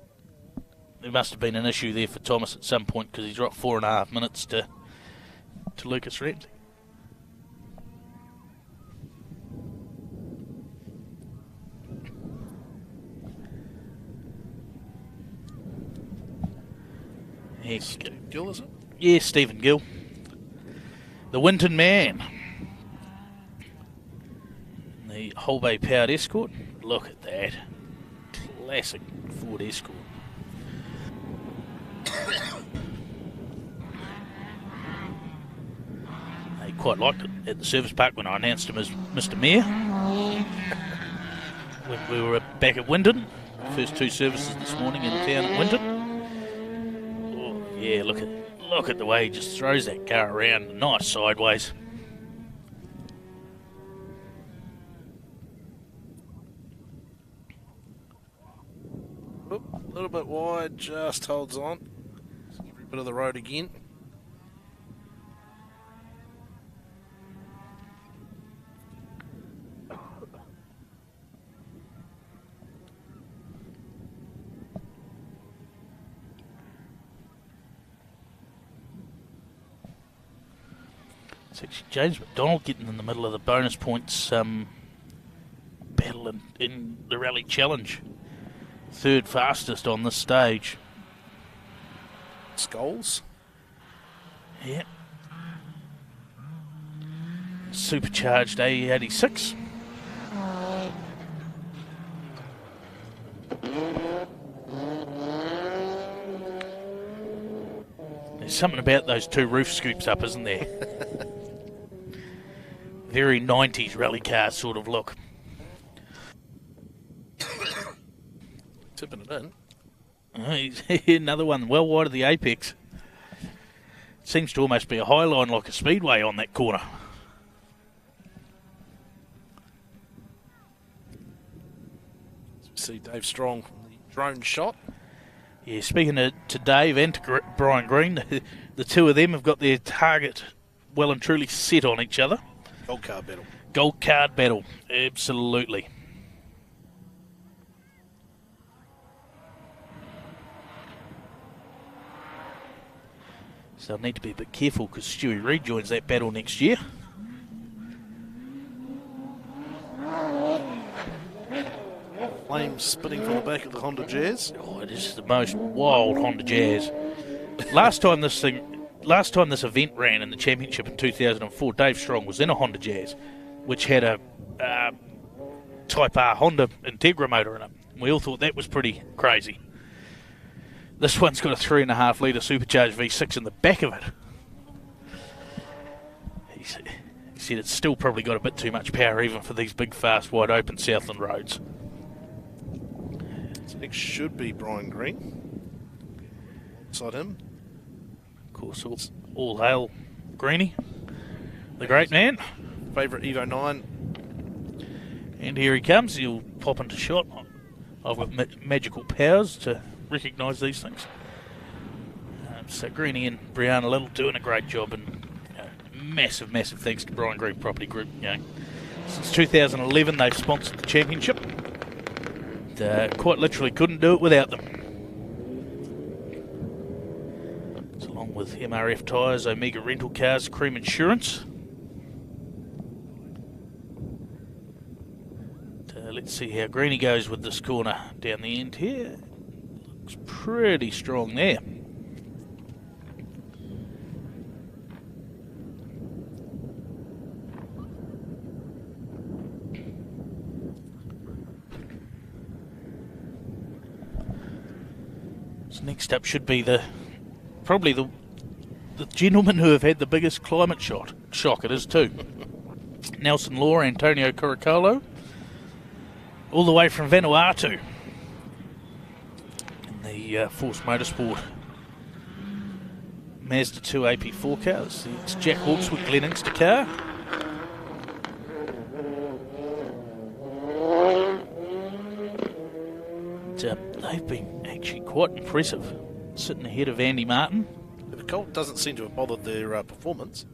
there must have been an issue there for Thomas at some point because he's dropped 4.5 minutes to Lucas Ramsey. Gill, is it? Yeah, Stephen Gill. The Winton man. The Whole Bay Powered Escort. Look at that. Classic Ford Escort. They quite liked it at the service park when I announced him as Mr. Mayor. When we were back at Winton. First 2 services this morning in town at Winton. Yeah, look at the way he just throws that car around, nice sideways. Oop, a little bit wide, just holds on. Every bit of the road again. It's actually James McDonald getting in the middle of the bonus points battle in the Rally Challenge. 3rd fastest on this stage. Skulls. Yeah. Supercharged AE86. There's something about those 2 roof scoops up, isn't there? Very 90s rally car sort of look. Tipping it Oh, in. another one well wide of the apex. Seems to almost be a high line like a speedway on that corner. See Dave Strong from the drone shot. Yeah, speaking to Dave and to Brian Green, the 2 of them have got their target well and truly set on each other. Gold card battle. Gold card battle, absolutely. So I need to be a bit careful because Stewie Reid joins that battle next year. Flames spitting from the back of the Honda Jazz. Oh, it is the most wild Honda Jazz. Last time this event ran in the championship in 2004, Dave Strong was in a Honda Jazz, which had a Type R Honda Integra motor in it. We all thought that was pretty crazy. This one's got a 3.5 litre supercharged V6 in the back of it. He said it's still probably got a bit too much power even for these big, fast, wide open Southland roads. So next should be Brian Green. Beside him. Of course, all hail Greenie, the great man. Favourite Evo 9. And here he comes. He'll pop into shot. I've got magical powers to recognise these things. So Greenie and Brianna Little doing a great job, and massive thanks to Brian Green Property Group. Since 2011 they've sponsored the championship. Quite literally couldn't do it without them. It's along with MRF Tyres, Omega Rental Cars, Cream Insurance. Let's see how Greenie goes with this corner down the end here. Looks pretty strong there. So next up should be probably the gentlemen who have had the biggest climate shock. It is too. Nelson Law, Antonio Curacolo, all the way from Vanuatu. In the Force Motorsport Mazda 2 AP4 cars. It's Jack Hawkswood Glen Inkster car. They've been actually quite impressive, sitting ahead of Andy Martin. The cold doesn't seem to have bothered their performance.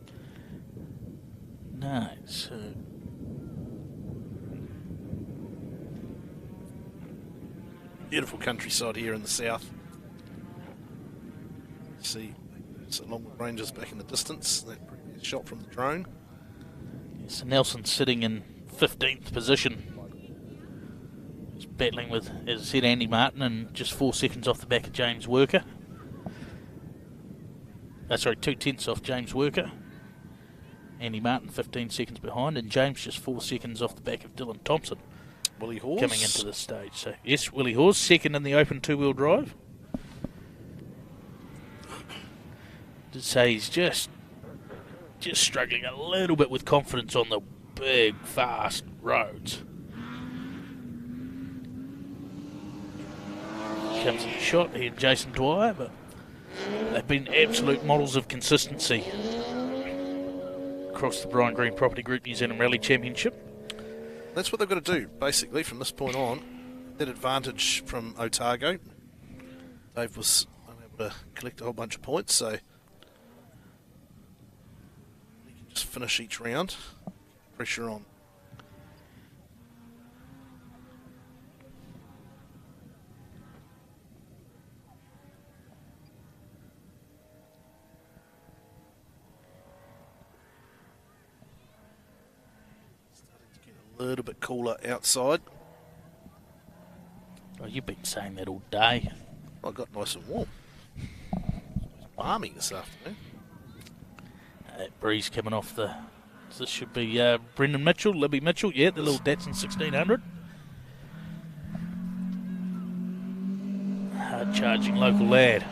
No, so beautiful countryside here in the south. See, it's a Longwood Rangers back in the distance. That previous shot from the drone. So Nelson sitting in 15th position. He's battling with, as I said, Andy Martin, and just 4 seconds off the back of James Worker. 2/10 off James Worker. Andy Martin 15 seconds behind, and James just 4 seconds off the back of Dylan Thompson. Willie Hawes coming into the stage. So yes, Willie Hawes second in the open 2-wheel drive. To say he's just struggling a little bit with confidence on the big, fast roads. Comes in the shot, he and Jason Dwyer, but they've been absolute models of consistency across the Brian Green Property Group New Zealand Rally Championship. That's what they've got to do, basically, from this point on. That advantage from Otago. Dave was unable to collect a whole bunch of points, so he can just finish each round. Pressure on. A little bit cooler outside. Oh, you've been saying that all day. I got nice and warm. It's balmy this afternoon. That breeze coming off the... This should be Brendan Mitchell, Libby Mitchell, yeah, the little Datsun 1600. Hard charging local lad.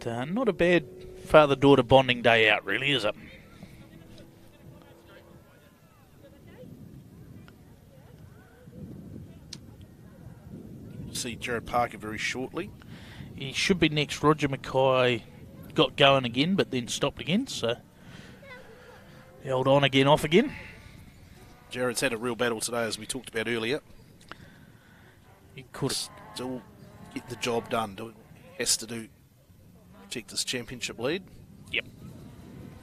Not a bad father-daughter bonding day out, really, is it? See Jared Parker very shortly. He should be next. Roger Mackay got going again, but then stopped again, so the old on again, off again. Jared's had a real battle today, as we talked about earlier. He could still get the job done, doing what he has to do. Protect this championship lead. Yep.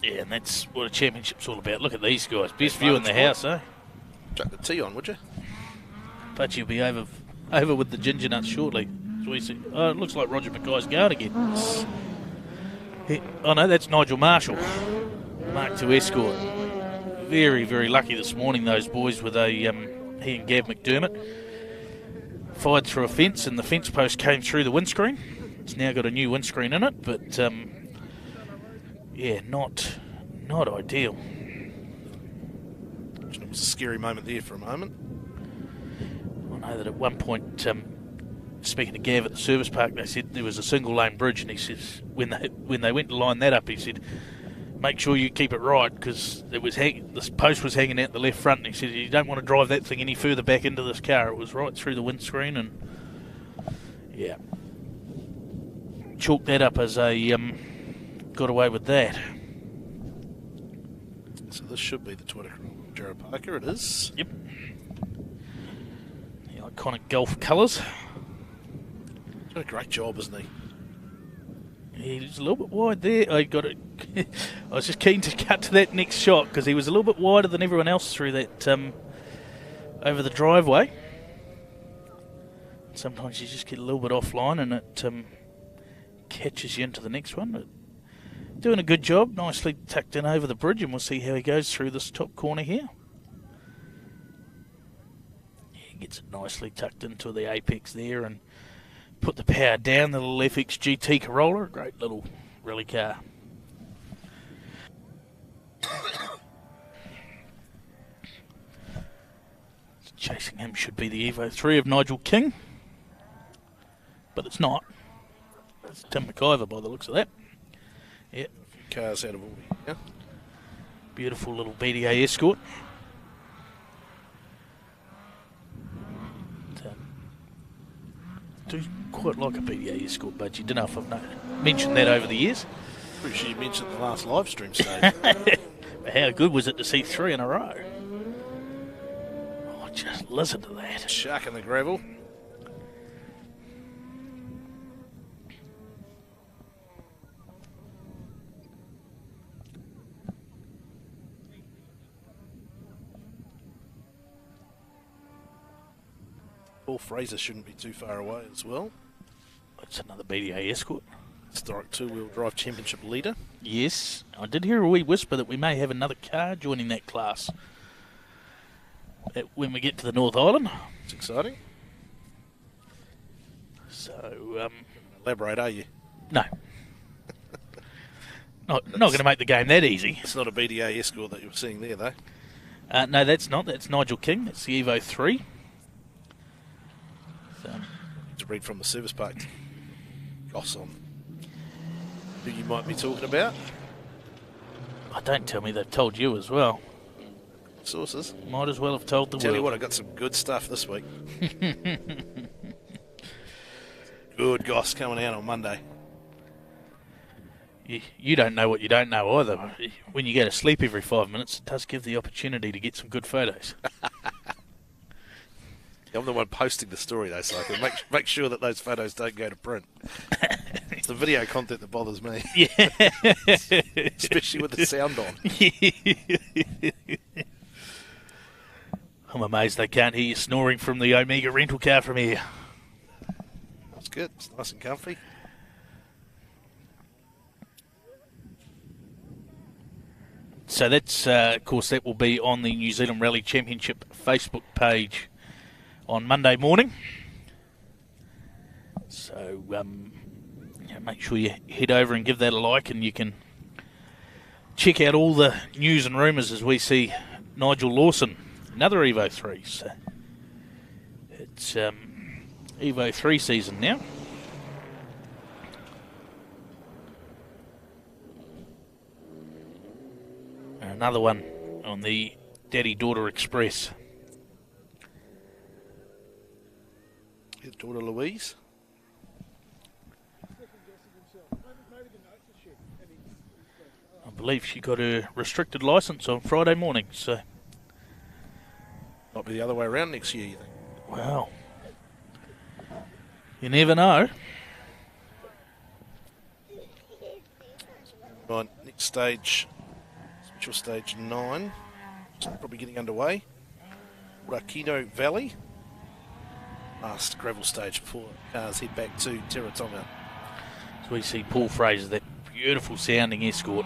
Yeah, and that's what a championship's all about. Look at these guys. Best view in the house, eh? Chuck the tea on, would you? But you'll be over with the ginger nuts shortly. So we see. Oh, it looks like Roger Mackay's going again. Oh no, that's Nigel Marshall. Mark 2 escort. Very, very lucky this morning, those boys, with he and Gav McDermott fired through a fence, and the fence post came through the windscreen. It's now got a new windscreen in it, but yeah, not ideal. It was a scary moment there for a moment. I know that at one point, speaking to Gav at the service park, they said there was a single lane bridge, and he says when they went to line that up, he said, make sure you keep it right, because this post was hanging out the left front, and he said you don't want to drive that thing any further back into this car. It was right through the windscreen, and yeah, chalked that up as a got away with that. So this should be the Twitter Jared Parker. It is. Yep. The iconic Gulf colours. He's done a great job, isn't he? He's a little bit wide there. I was just keen to cut to that next shot, because he was a little bit wider than everyone else through that over the driveway. Sometimes you just get a little bit offline, and it catches you into the next one. But doing a good job, nicely tucked in over the bridge, and we'll see how he goes through this top corner here. He gets it nicely tucked into the apex there, and put the power down. The little FX GT Corolla, a great little rally car. Chasing him should be the Evo 3 of Nigel King. But it's not. It's Tim McIver by the looks of that. Yeah. Cars out of order. Yeah. Beautiful little BDA Escort. Do quite like a BDA Escort, but you don't know if I've mentioned that over the years. Pretty sure you mentioned the last live stream stage. How good was it to see 3 in a row? Oh, just listen to that. Shark in the gravel. Paul Fraser shouldn't be too far away as well. It's another BDA Escort. Historic two-wheel drive championship leader. Yes, I did hear a wee whisper that we may have another car joining that class when we get to the North Island. It's exciting. So, elaborate, are you? No. Not going to make the game that easy. It's not a BDA Escort that you're seeing there, though. No, that's not. That's Nigel King. That's the Evo 3. So, to read from the service park. Goss on who you might be talking about. Oh, don't tell me they've told you as well. Sources. Might as well have told the Tell you world. what, I've got some good stuff this week. Good goss coming out on Monday. You don't know what you don't know either. When you go to sleep every 5 minutes, it does give the opportunity to get some good photos. I'm the one posting the story, though, so I can make sure that those photos don't go to print. It's the video content that bothers me. Yeah. Especially with the sound on. I'm amazed they can't hear you snoring from the Omega rental car from here. It's good. It's nice and comfy. So that's, of course, that will be on the New Zealand Rally Championship Facebook page on Monday morning. So make sure you head over and give that a like, and you can check out all the news and rumours as we see Nigel Lawson, another Evo 3. So it's Evo 3 season now. And another one on the Daddy-Daughter Express. His daughter Louise. I believe she got her restricted licence on Friday morning, so... Might be the other way around next year, you think? Wow. You never know. Right, next stage, special stage 9. It's probably getting underway. Rakino Valley. Last gravel stage before cars head back to Teretonga. So we see Paul Fraser, that beautiful sounding Escort.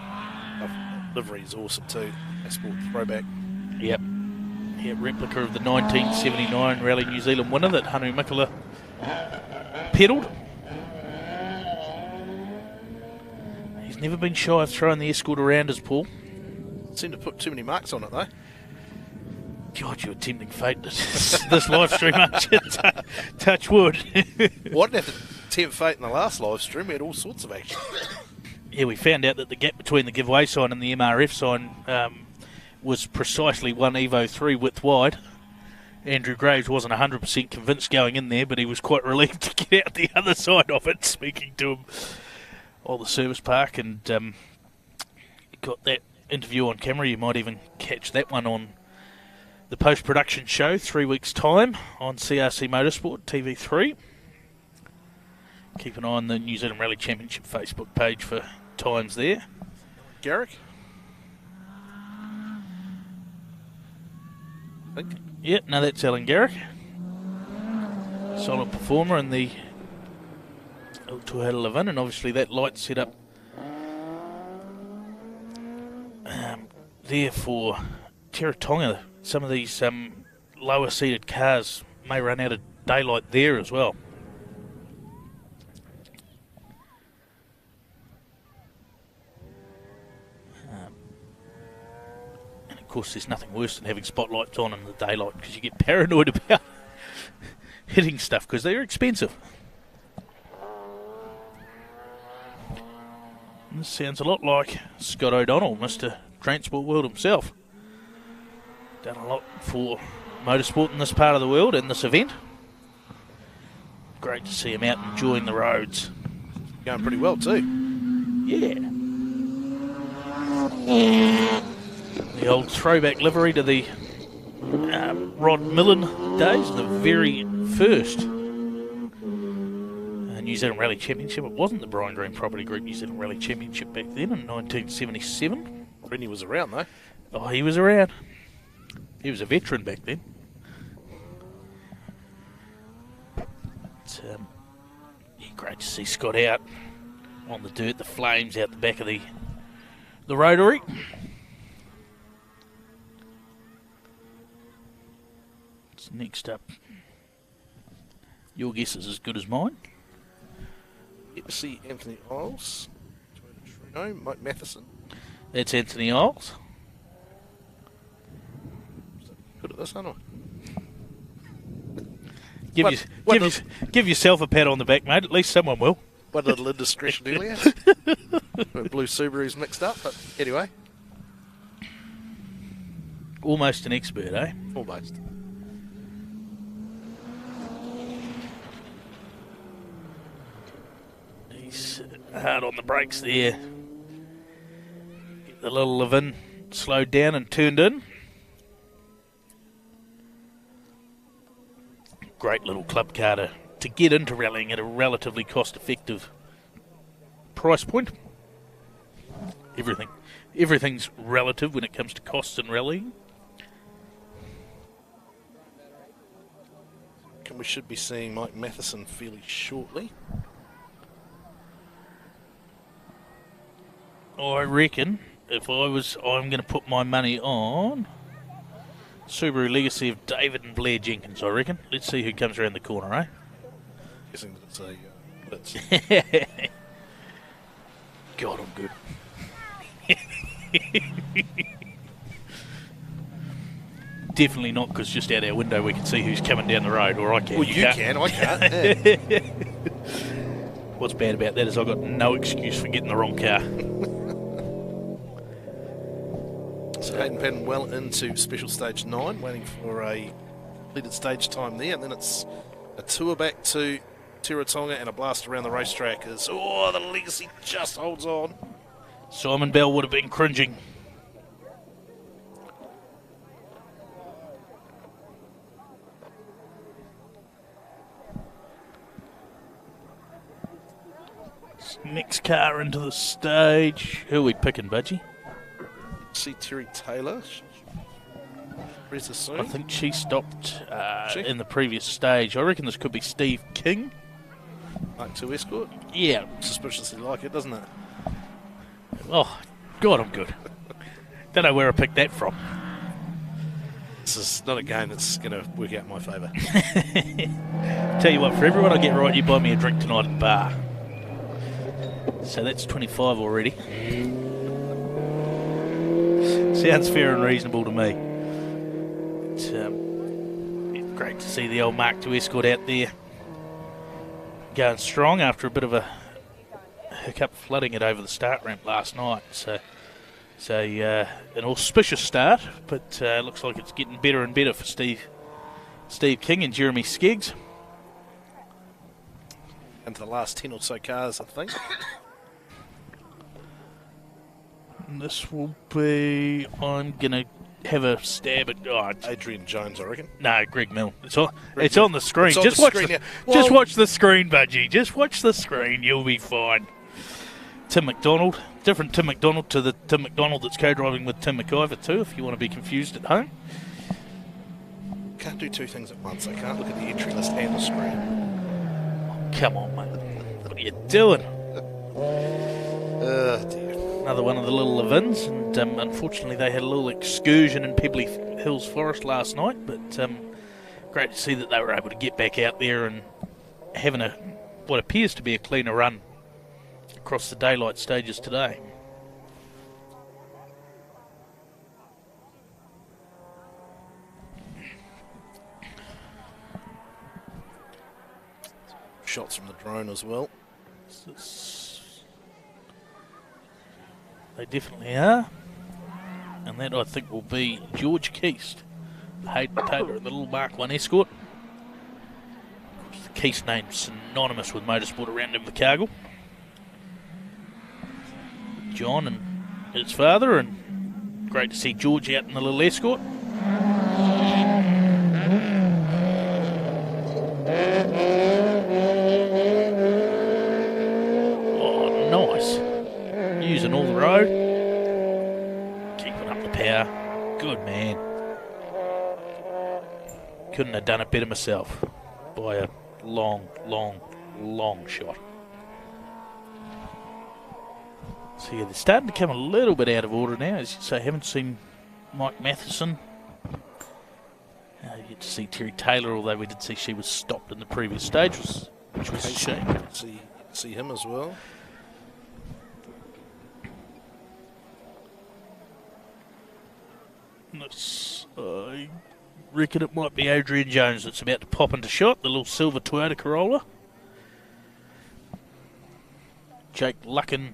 Livery is awesome too. Sport throwback. Yep. Yeah, replica of the 1979 Rally New Zealand winner that Hanu Mikula pedalled. He's never been shy of throwing the Escort around as Paul. Seem to put too many marks on it though. God, you're tempting fate this live stream, aren't you? Touch wood. Well, I didn't have to tempt fate in the last live stream. We had all sorts of action. Yeah, we found out that the gap between the giveaway sign and the MRF sign was precisely one Evo 3 width wide. Andrew Graves wasn't 100% convinced going in there, but he was quite relieved to get out the other side of it, speaking to him on the service park, and got that interview on camera. You might even catch that one on the post-production show 3 weeks' time on CRC Motorsport TV3. Keep an eye on the New Zealand Rally Championship Facebook page for times there. Garrick? I think. Yeah, no, that's Alan Garrick. Solid performer in the L2 11, and obviously that light setup there for Teretonga. Some of these lower seated cars may run out of daylight there as well. course, there's nothing worse than having spotlights on in the daylight because you get paranoid about hitting stuff because they're expensive. And this sounds a lot like Scott O'Donnell, Mr. Transport World himself. Done a lot for motorsport in this part of the world and this event. Great to see him out enjoying the roads. Going pretty well too. Yeah. The old throwback livery to the Rod Millen days, the very first New Zealand Rally Championship. It wasn't the Brian Green Property Group New Zealand Rally Championship back then in 1977. Rennie was around though. Oh, he was around. He was a veteran back then. Yeah, great to see Scott out on the dirt, the flames out the back of the rotary. So next up, your guess is as good as mine. Get to see Anthony Isles, Trino, Mike Matheson. That's Anthony Isles. Good at this, aren't I? Give yourself a pat on the back, mate. At least someone will. One little indiscretion earlier. Blue Subaru's mixed up, but anyway. Almost an expert, eh? Almost. He's hard on the brakes there. Get the little Levin slowed down and turned in. Great little club car to get into rallying at a relatively cost-effective price point. Everything's relative when it comes to costs in rallying. And we should be seeing Mike Matheson fairly shortly. I reckon if I'm going to put my money on Subaru Legacy of David and Blair Jenkins, I reckon. Let's see who comes around the corner, eh? Guessing that it's a blitz. God, I'm good. Definitely not, because just out our window we can see who's coming down the road, or I can. Well, you can, I can't. Yeah. What's bad about that is I've got no excuse for getting the wrong car. So Hayden Patton well into special stage 9, waiting for a completed stage time there, and then it's a tour back to Tiratonga and a blast around the racetrack as, the Legacy just holds on. Simon Bell would have been cringing. Next car into the stage. Who are we picking, Budgie? See Terry Taylor. Soon. I think she stopped in the previous stage. I reckon this could be Steve King. Mark 2 Escort? Yeah. Suspiciously like it, doesn't it? Oh, God, I'm good. Don't know where I picked that from. This is not a game that's going to work out in my favour. Tell you what, for everyone I get right, you buy me a drink tonight at the bar. So that's 25 already. Sounds fair and reasonable to me. It's great to see the old Mark 2 Escort out there going strong after a bit of a hiccup flooding it over the start ramp last night. So an auspicious start, but looks like it's getting better and better for Steve King and Jeremy Skeggs. Into the last 10 or so cars, I think. And this will be... I'm going to have a stab at... Adrian Jones, I reckon. No, Greg Mill. It's on the screen. Just watch the screen. Just watch the screen, Budgie. Just watch the screen. You'll be fine. Tim McDonald. Different Tim McDonald to the Tim McDonald that's co-driving with Tim McIver too, if you want to be confused at home. Can't do two things at once. I can't look at the entry list and the screen. Come on, mate. What are you doing? Dear. Another one of the little Levins, and unfortunately they had a little excursion in Pebbly Hills Forest last night, but great to see that they were able to get back out there and having what appears to be a cleaner run across the daylight stages today. shots from the drone as well. They definitely are. And that, I think, will be George Keast, Hayden Taylor, and the little Mark 1 escort. The Keast name's synonymous with motorsport around Invercargill. John and his father, and great to see George out in the little escort. Oh, nice. Using all the road. Keeping up the power. Good man. Couldn't have done it better myself by a long, long, long shot. So yeah, they're starting to come a little bit out of order now. As you say, haven't seen Mike Matheson. You get to see Terry Taylor, although we did see she was stopped in the previous stage, which was a shame. See him as well. I reckon it might be Adrian Jones that's about to pop into shot, the little silver Toyota Corolla. Jake Luckin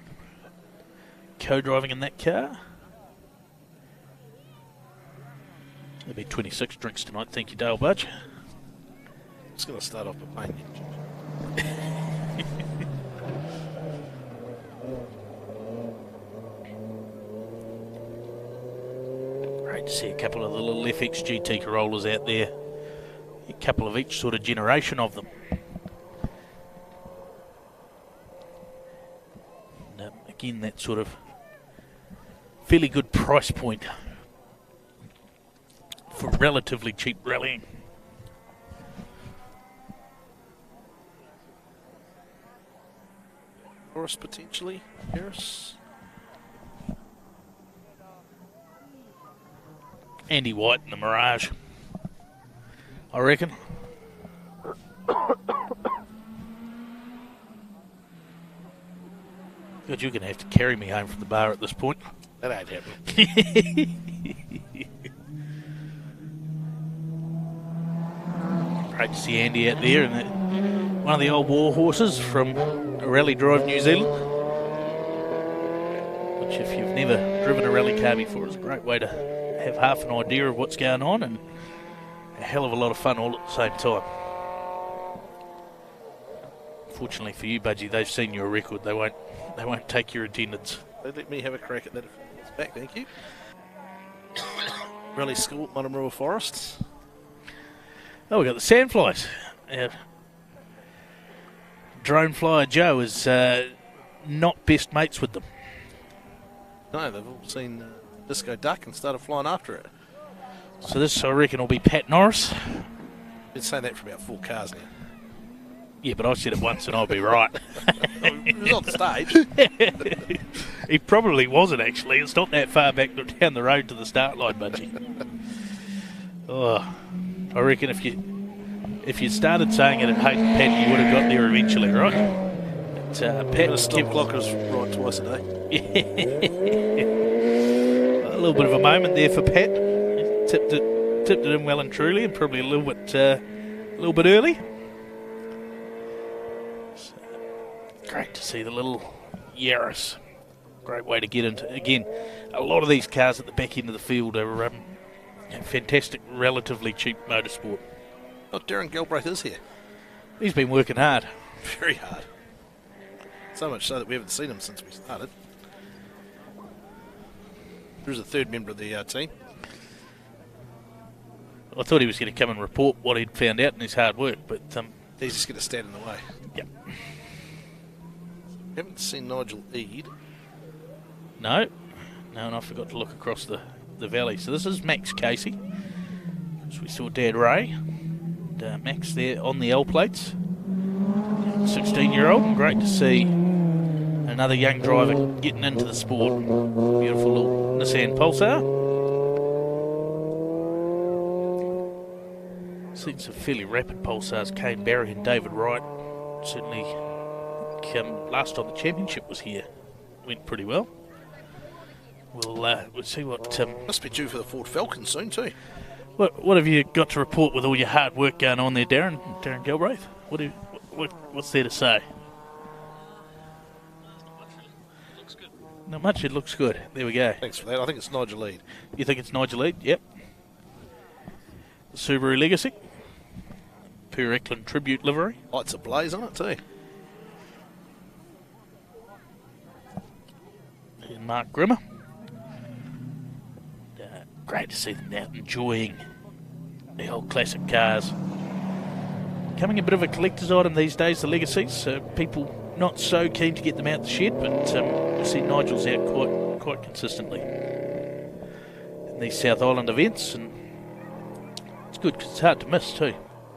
co-driving in that car. There'll be 26 drinks tonight. Thank you, Dale Budge. It's going to start off by paying you. Great to see a couple of the little FX GT Corollas out there. A couple of each sort of generation of them. And, again, that sort of fairly good price point for relatively cheap rallying. Horace potentially. Harris. Andy White in the Mirage, I reckon. God, you're going to have to carry me home from the bar at this point. That ain't happening. Great to see Andy out there, and one of the old war horses from Rally Drive, New Zealand. Which, if you've never driven a rally car before, is a great way to have half an idea of what's going on, and a hell of a lot of fun all at the same time. Fortunately for you, Budgie, they've seen your record. They won't take your attendance. They let me have a crack at that if it's back, thank you. Rally School at Matamarua Forest. Oh, we've got the Sandflies. Drone Flyer Joe is not best mates with them. No, they've all seen Disco Duck and started flying after it. So this, I reckon, will be Pat Norris. Been saying that for about 4 cars now. Yeah, but I said it once and I'll be right. He was on stage. He probably wasn't, actually. It's not that far back down the road to the start line, Budgie. Oh, I reckon if you started saying it at Hayden Pat, you would have got there eventually, right? But, Pat, the stop clock was right twice a day. A little bit of a moment there for Pat. Tipped it in well and truly, and probably a little bit early. So, great to see the little Yaris. Great way to get into. Again, a lot of these cars at the back end of the field are fantastic, relatively cheap motorsport. Oh, Darren Galbraith is here. He's been working hard. Very hard. So much so that we haven't seen him since we started. Who's the third member of the team? I thought he was going to come and report what he'd found out in his hard work, but he's just going to stand in the way. Yep. Haven't seen Nigel Eade. No, and I forgot to look across the valley. So this is Max Casey. So we saw Dad Ray. And, Max there on the L plates. 16-year-old. Great to see another young driver getting into the sport. Beautiful little Nissan Pulsar. Seen some fairly rapid Pulsars. Kane Barry and David Wright. Certainly last time the championship was here. Went pretty well. We'll see what... Must be due for the Ford Falcon soon too. What have you got to report with all your hard work going on there, Darren Galbraith? What what's there to say? Not much, it looks good. There we go. Thanks for that. I think it's Nigel Lead. You think it's Nigel Lead? Yep. The Subaru Legacy. Per Eklund Tribute livery. Lights ablaze on it too. And Mark Grimmer. Great to see them out enjoying the old classic cars. Becoming a bit of a collector's item these days, the Legacies. People not so keen to get them out the shed, but we see Nigel's out quite consistently in these South Island events, and it's good because it's hard to miss too.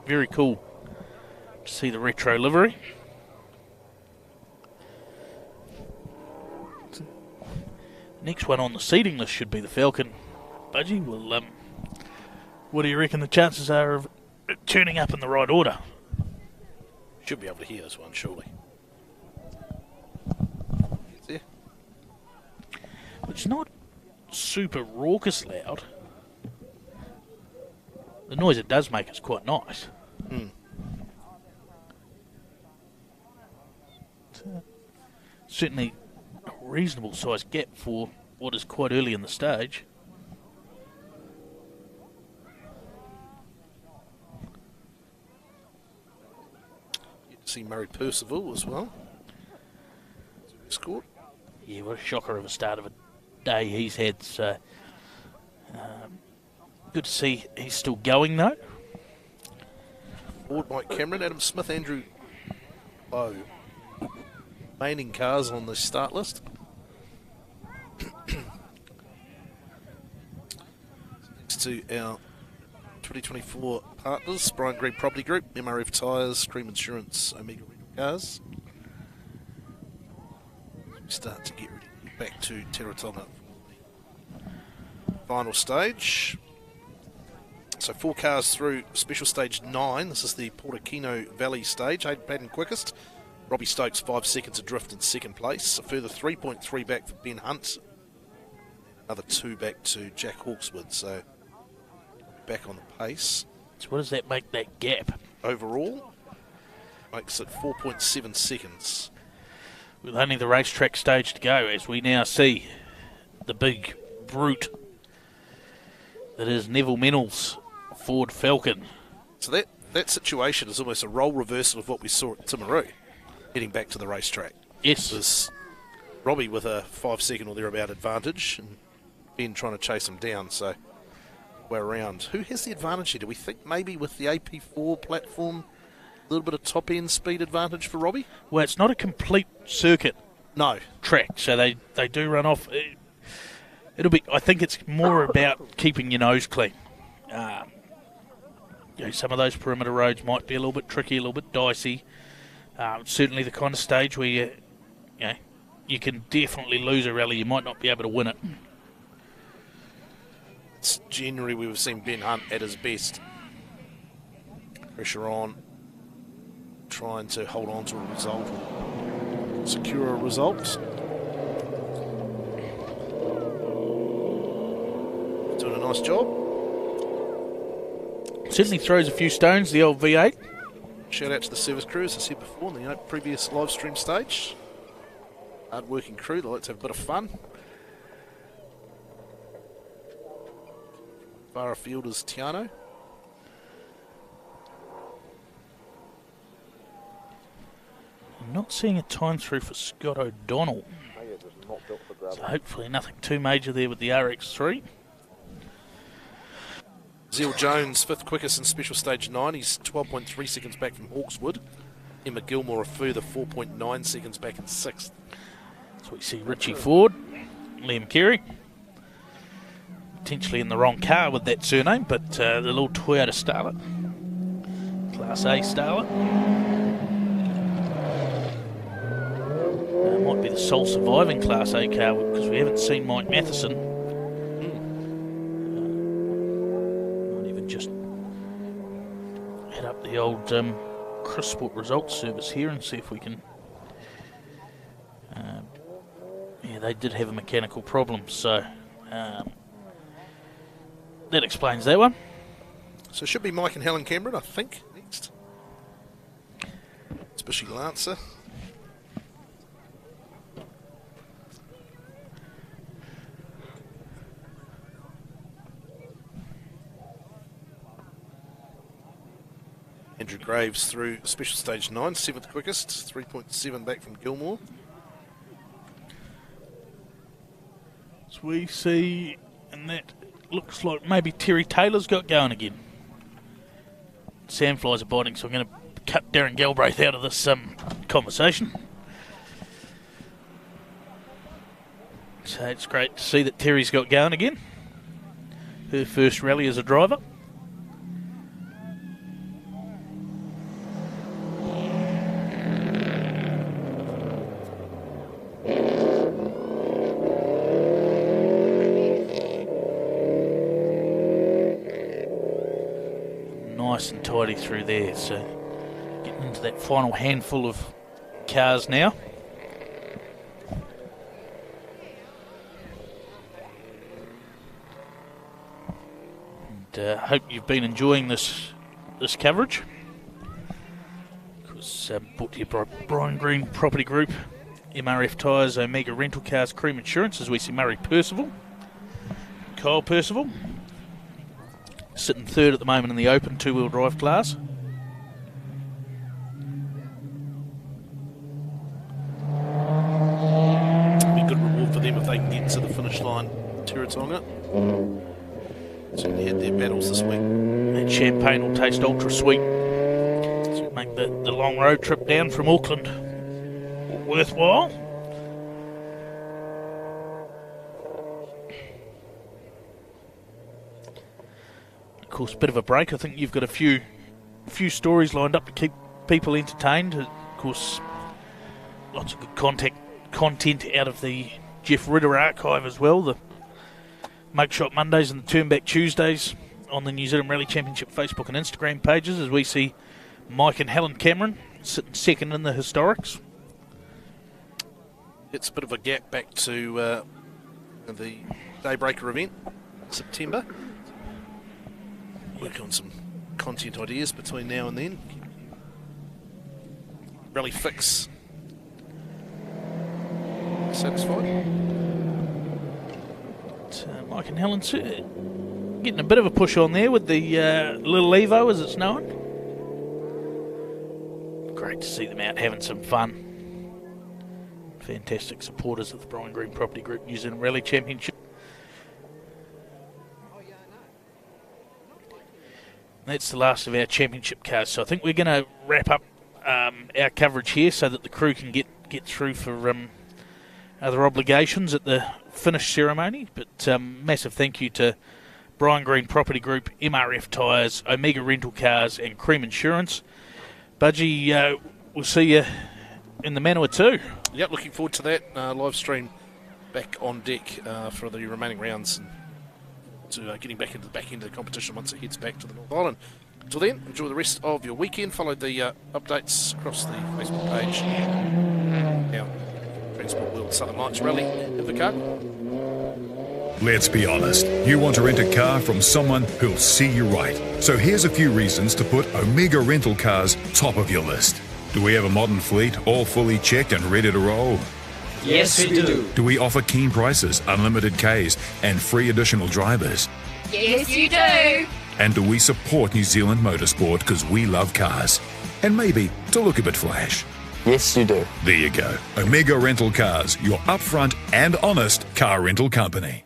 Very cool to see the retro livery. Next one on the seating list should be the Falcon. Budgie, well, what do you reckon the chances are of it turning up in the right order? Should be able to hear this one, surely. There. It's not super raucous loud. The noise it does make is quite nice. Certainly a reasonable sized gap for what is quite early in the stage. See Murray Percival as well. Scored. Yeah, what a shocker of a start of a day he's had. So good to see he's still going though. Ford, Mike Cameron, Adam Smith, Andrew Lowe. Remaining cars on the start list. Next to our 2024 partners, Brian Green Property Group, MRF Tyres, Scream Insurance, Omega Rental Cars. We start to get ready back to Teratona. Final stage. So 4 cars through special stage 9. This is the Portokino Valley stage. Hayden Patton quickest. Robbie Stokes 5 seconds adrift in second place. A further 3.3 back for Ben Hunt. Another 2 back to Jack Hawkswood. So back on the pace. So what does that make that gap? Overall, makes it 4.7 seconds. With only the racetrack stage to go, as we now see the big brute that is Neville Mennell's Ford Falcon. So that situation is almost a role reversal of what we saw at Timaru, heading back to the racetrack. Yes. It was Robbie with a 5 second or thereabout advantage, and Ben trying to chase him down, so we're around. Who has the advantage here? Do we think maybe with the AP4 platform, a little bit of top end speed advantage for Robbie? Well, it's not a complete circuit No. track, so they do run off. It'll be. I think it's more about keeping your nose clean. Some of those perimeter roads might be a little bit tricky, a little bit dicey. Certainly the kind of stage where you can definitely lose a rally. You might not be able to win it. It's generally we've seen Ben Hunt at his best. Pressure on, trying to hold on to a result, or secure a result. Doing a nice job. Certainly throws a few stones, the old V8. Shout out to the service crew, as I said before, in the previous live stream stage. Hard working crew, they like to have a bit of fun. Far afield is Tiano. I'm not seeing a time through for Scott O'Donnell. So hopefully nothing too major there with the RX3. Zeal Jones, 5th quickest in special stage 9. He's 12.3 seconds back from Hawkswood. Emma Gilmore a further 4.9 seconds back in 6th. So we see Richie Ford, Liam Carey. Potentially in the wrong car with that surname, but the little Toyota Starlet. Class A Starlet. Might be the sole surviving Class A car because we haven't seen Mike Matheson. Might even just head up the old Chris Sport results service here and see if we can... yeah, they did have a mechanical problem, so... that explains that one. So it should be Mike and Helen Cameron, I think, next. Mitsubishi Lancer. Andrew Graves through special stage 9, 7th quickest, 3.7 back from Gilmore. So we see, and that looks like maybe Terry Taylor's got going again. Sandflies are biting, so I'm going to cut Darren Galbraith out of this conversation. So it's great to see that Terry's got going again. Her first rally as a driver. Nice and tidy through there, so getting into that final handful of cars now. And hope you've been enjoying this coverage. Of course, brought to you by Brian Green Property Group, MRF Tyres, Omega Rental Cars, Cream Insurance, as we see Murray Percival, Kyle Percival, sitting third at the moment in the open two-wheel drive class. Be a good reward for them if they can get to the finish line, Tiratonga. Certainly had their battles this week. That champagne will taste ultra sweet. So make the long road trip down from Auckland worthwhile. Of course, bit of a break. I think you've got a few stories lined up to keep people entertained. Of course, lots of good content out of the Jeff Ritter archive as well. The Mugshot Mondays and the Turnback Tuesdays on the New Zealand Rally Championship Facebook and Instagram pages, as we see Mike and Helen Cameron sitting second in the historics. It's a bit of a gap back to the Daybreaker event in September. Work on some content ideas between now and then. Rally Fix. Satisfied? Mike and Helen getting a bit of a push on there with the Little Evo, as it's known. Great to see them out having some fun. Fantastic supporters of the Brian Green Property Group New Zealand Rally Championship. That's the last of our championship cars, so I think we're going to wrap up our coverage here so that the crew can get through for other obligations at the finish ceremony. But massive thank you to Brian Green Property Group, MRF Tyres, Omega Rental Cars and Cream Insurance. Budgie, we'll see you in the Manawa too. Yep, looking forward to that live stream back on deck for the remaining rounds and to getting back into the back end of the competition once it heads back to the North Island. Until then, enjoy the rest of your weekend. Follow the updates across the Facebook page. Now, Transport World Southern Lights Rally in the car. Let's be honest, you want to rent a car from someone who'll see you right. So here's a few reasons to put Omega Rental Cars top of your list. Do we have a modern fleet, all fully checked and ready to roll? Yes, we do. Do we offer keen prices, unlimited Ks, and free additional drivers? Yes, you do. And do we support New Zealand motorsport because we love cars? And maybe to look a bit flash. Yes, you do. There you go. Omega Rental Cars, your upfront and honest car rental company.